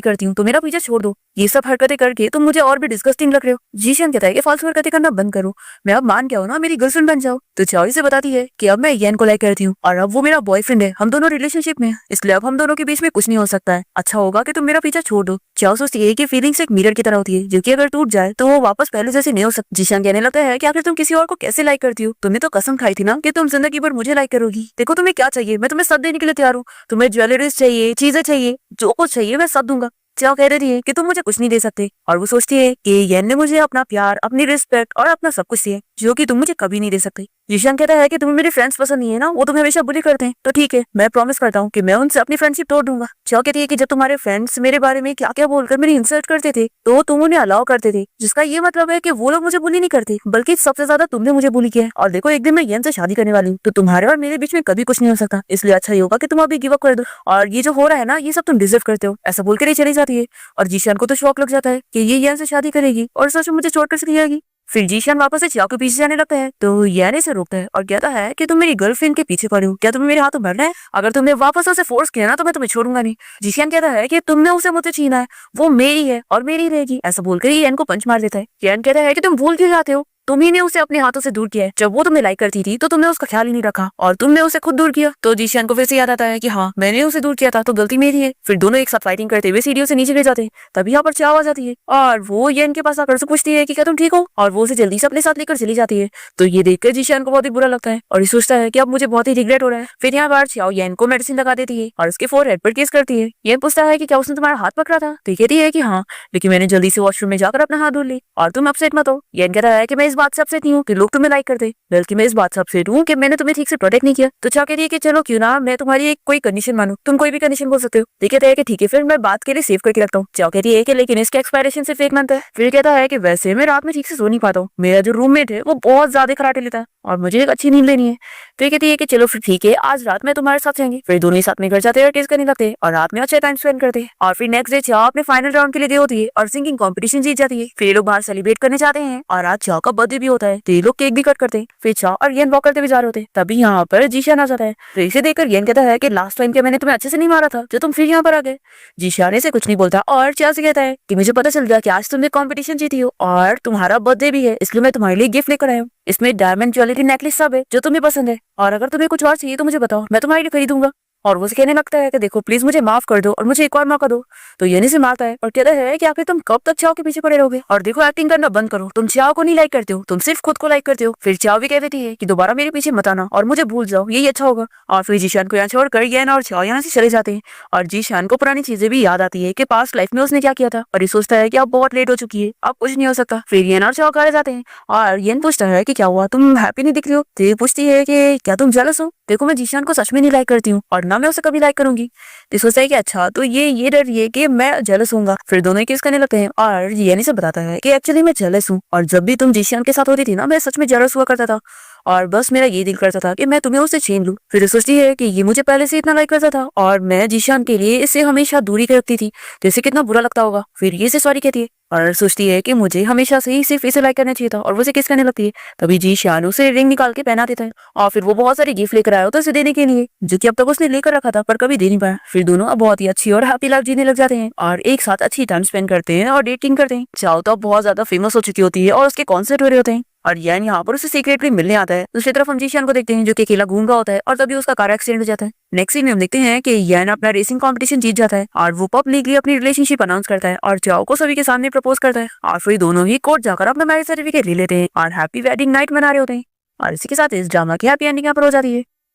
करती हूँ तो मेरा पीछे छोड़ दो, ये सब हरकतें करके तुम मुझे और भी डिस्गस्टिंग लग रहे हो। जीशान कहता है कि फालतू हरकतें करना बंद करो, मैं अब मान गया हूँ ना, मेरी गर्लफ्रेंड बन जाओ। तो चाओ से बताती है कि अब मैं येन को लाइक करती हूँ और अब वो मेरा बॉयफ्रेंड है, हम दोनों रिलेशनशिप में, इसलिए अब हम दोनों के बीच में कुछ नहीं हो सकता है, अच्छा होगा कि तुम मेरा पीछा छोड़ दो। चाओ सोचती है कि फीलिंग्स एक मिरर की तरह होती है जो कि अगर टूट जाए तो वो वापस पहले जैसे नहीं हो सकती। जीशान कहने लगता है कि आखिर तुम किसी और को कैसे लाइक करती हो, तुमने तो कसम खाई थी ना कि तुम जिंदगी भर मुझे लाइक करोगी, देखो तुम्हें क्या चाहिए, मैं तुम्हें सब देने के लिए तैयार हूँ, तुम्हें ज्वेलरीज चाहिए, चीजें चाहिए, जो कुछ चाहिए मैं सब दूंगा। चाओ कह रही है कि तुम मुझे कुछ नहीं दे सकते और वो सोचती है कि येन ने मुझे अपना प्यार, अपनी रिस्पेक्ट और अपना सब कुछ दिया जो कि तुम मुझे कभी नहीं दे सकते। जीशान कहता है कि तुम्हें मेरे फ्रेंड्स पसंद नहीं है ना, वो तुम्हें हमेशा बुली करते हैं, तो ठीक है मैं प्रॉमिस करता हूँ कि मैं उनसे अपनी फ्रेंडशिप तोड़ दूंगा। चाओ कहती है कि जब तुम्हारे फ्रेंड्स मेरे बारे में क्या क्या बोलकर मेरी इंसल्ट करते थे तो तुम उन्हें अलाउ करते थे, जिसका ये मतलब है कि वो लोग मुझे बुली नहीं करते बल्कि सबसे ज्यादा तुमने मुझे बुली किया है। और देखो एक दिन मैं येन से शादी करने वाली हूँ तो तुम्हारे और मेरे बीच में कभी कुछ नहीं हो सकता, इसलिए अच्छा ही होगा कि तुम अभी गिव अप कर दो और ये जो हो रहा है ना ये सब तुम डिजर्व करते हो। ऐसा बोलकर ही चली जाती है और जीशान को तो शौक लग जाता है कि ये येन से शादी करेगी और सच में मुझे छोड़कर चली जाएगी। फिर जीशान वापस से चाओ के पीछे जाने लगता है तो यान से रोकता है और कहता है कि तुम मेरी गर्लफ्रेंड के पीछे पड़े हो, क्या तुम्हें मेरे हाथों मरना है, अगर तुमने वापस उसे फोर्स किया ना तो मैं तुम्हें छोड़ूंगा नहीं। जीशान कहता है कि तुमने उसे मुझसे छीना है, वो मेरी है और मेरी रहेगी। ऐसा बोलकर ही यान को पंच मार देता है। यान कहता है कि तुम भूल क्यों जाते हो, तुम्ही ने उसे अपने हाथों से दूर किया है, जब वो तुम्हें लाइक करती थी तो तुमने उसका ख्याल ही नहीं रखा और तुमने उसे खुद दूर किया। तो जीशान को फिर से याद आता है कि हाँ मैंने उसे दूर किया था तो गलती मेरी है। फिर दोनों एक साथ फाइटिंग करते हुए सीढ़ियों से नीचे गिर जाते हैं। तभी यहाँ पर चाओ आ जाती है और वो येन के पास आकर से पूछती है कि क्या तुम ठीक हो, और वो उसे जल्दी से अपने साथ लेकर चली जाती है। तो ये देखकर जीशान को बहुत ही बुरा लगता है और ये सोचता है कि अब मुझे बहुत ही रिग्रेट हो रहा है। फिर यहाँ पर चाओ येन को मेडिसिन लगा देती है और उसके फोरहेड पर किस करती है। येन पूछता है कि क्या उसने तुम्हारा हाथ पकड़ा था, तो कहती है कि हाँ, लेकिन मैंने जल्दी से वॉशरूम में जाकर अपना हाथ धो ली और तुम अपसेट मत हो। येन कह रहा है कि मैं इस बात से अपसेट नहीं हूँ लोग तुम्हें लाइक करते, बल्कि मैं इस बात से अपसेट हूँ कि मैंने तुम्हें ठीक से प्रोटेक्ट नहीं किया। तो चाओ कहती है कि चलो क्यों ना मैं तुम्हारी एक कोई कंडीशन मानूं, तुम कोई भी कंडीशन बोल सकते हो। तो कहता है कि ठीक है फिर मैं बात के लिए सेव करके रखता हूँ। चाओ कहती है कि लेकिन इसके एक्सपायरेशन सिर्फ 1 मंथ है। फिर कहता है कि वैसे मैं रात में ठीक से सो नहीं पाता हूँ, मेरा जो रूममेट है वो बहुत ज्यादा खराटे लेता है और मुझे एक अच्छी नींद लेनी है। तो ये कहती है कि चलो फिर ठीक है आज रात में तुम्हारे साथ रहेंगे। फिर दोनों ही साथ में घर जाते हैं और किस करने लगते हैं और रात में अच्छा टाइम स्पेंड करते हैं। और फिर नेक्स्ट डे चाओ अपने फाइनल राउंड के लिए गई होती है और सिंगिंग कॉम्पिटिशन जीत जाती है। फिर ये लोग बाहर सेलिब्रेट करने जाते हैं और आज चाओ का बर्थडे भी होता है तो ये लोग केक भी कट करते हैं। फिर चाओ और येन वॉक करते हुए जा रहे होते हैं, तभी यहाँ पर जीशान आ जाता है। तो इसे देखकर येन कहता है कि लास्ट टाइम क्या मैंने तुम्हें अच्छे से नहीं मारा था जो तुम फिर यहाँ पर आ गए। जीशान इसे कुछ नहीं बोलता और चाओ से कहता है कि मुझे पता चल गया कि आज तुमने कंपटीशन जीती हो और तुम्हारा बर्थडे भी है, इसलिए मैं तुम्हारे लिए गिफ्ट लेकर आया हूँ। इसमें डायमंड ज्वेलरी नेकलेस सब है जो तुम्हें पसंद है, और अगर तुम्हें कुछ और चाहिए तो मुझे बताओ, मैं तुम्हारे लिए खरीदूंगा। और वो उसे कहने लगता है कि देखो प्लीज मुझे माफ कर दो और मुझे एक और मौका दो। तो येन इसे मारता है और कहता है कि आखिर तुम कब तक चाओ के पीछे पड़े रहोगे, और देखो एक्टिंग करना बंद करो, तुम चाओ को नहीं लाइक करते हो, तुम सिर्फ खुद को लाइक करते हो। फिर चाओ भी कह देती है कि दोबारा मेरे पीछे मत आना और मुझे भूल जाओ, यही अच्छा होगा। और फिर जीशान को यहाँ छोड़कर येन और चाओ यहाँ से चले जाते हैं। और जीशान को पुरानी चीजें भी याद आती है कि पास्ट लाइफ में उसने क्या किया था, और ये सोचता है कि अब बहुत लेट हो चुकी है, अब कुछ नहीं हो सकता। फिर येन और चाओ घर जाते हैं और येन पूछता है कि क्या हुआ, तुम हैप्पी नहीं दिख रही हो। तो ये पूछती है कि क्या तुम जेलस हो, देखो मैं जीशान को सच में नहीं लाइक करती हूँ और ना मैं उसे कभी लाइक करूंगी। तो सोचता है कि अच्छा तो ये डर ये कि मैं जेलस होऊंगा। फिर दोनों किस करने लगते हैं और येन से बताता है कि एक्चुअली मैं जेलस हूँ, और जब भी तुम जीशान के साथ होती थी ना मैं सच में जेलस हुआ करता था, और बस मेरा ये दिल करता था कि मैं तुम्हें उससे छीन लूं। फिर सोचती है कि ये मुझे पहले से इतना लाइक करता था और मैं जीशान के लिए इसे हमेशा दूरी कर रखती थी, तो इसे कितना बुरा लगता होगा। फिर ये इसे सॉरी कहती है और सोचती है कि मुझे हमेशा से ही सिर्फ इसे लाइक करना चाहिए था, और वो उसे किस करने लगती है। तभी जीशान उसे रिंग निकाल के पहना देता है और फिर वो बहुत सारे गिफ्ट लेकर आया होता है उसे देने के लिए, जो कि अब तक उसने लेकर रखा था पर कभी दे नहीं पाया। फिर दोनों अब बहुत ही अच्छी और हैप्पी लाइफ जीने लग जाते हैं और एक साथ अच्छी टाइम स्पेंड करते हैं और डेटिंग करते हैं। चाओ तो अब बहुत ज्यादा फेमस हो चुकी होती है और उसके कॉन्सर्ट हो रहे होते हैं, और येन यहाँ पर उसे सीक्रेटली मिलने आता है। दूसरी तरफ हम जीशान को देखते हैं जो कि अकेला घूम रहा होता है और तभी उसका कार एक्सीडेंट हो जाता है। नेक्स्ट सीन में हम देखते हैं कि येन अपना रेसिंग कंपटीशन जीत जाता है और वो पब्लिकली अपनी रिलेशनशिप अनाउंस करता है और चाओ को सभी के सामने प्रपोज करता है, और फिर दोनों ही कोर्ट जाकर अपना मैरिज सर्टिफिकेट ले लेते हैं और हैप्पी वेडिंग नाइट मना रहे होते हैं। और इसी के साथ इस ड्रामा की हैप्पी एंडिंग यहाँ पर हो जाती है।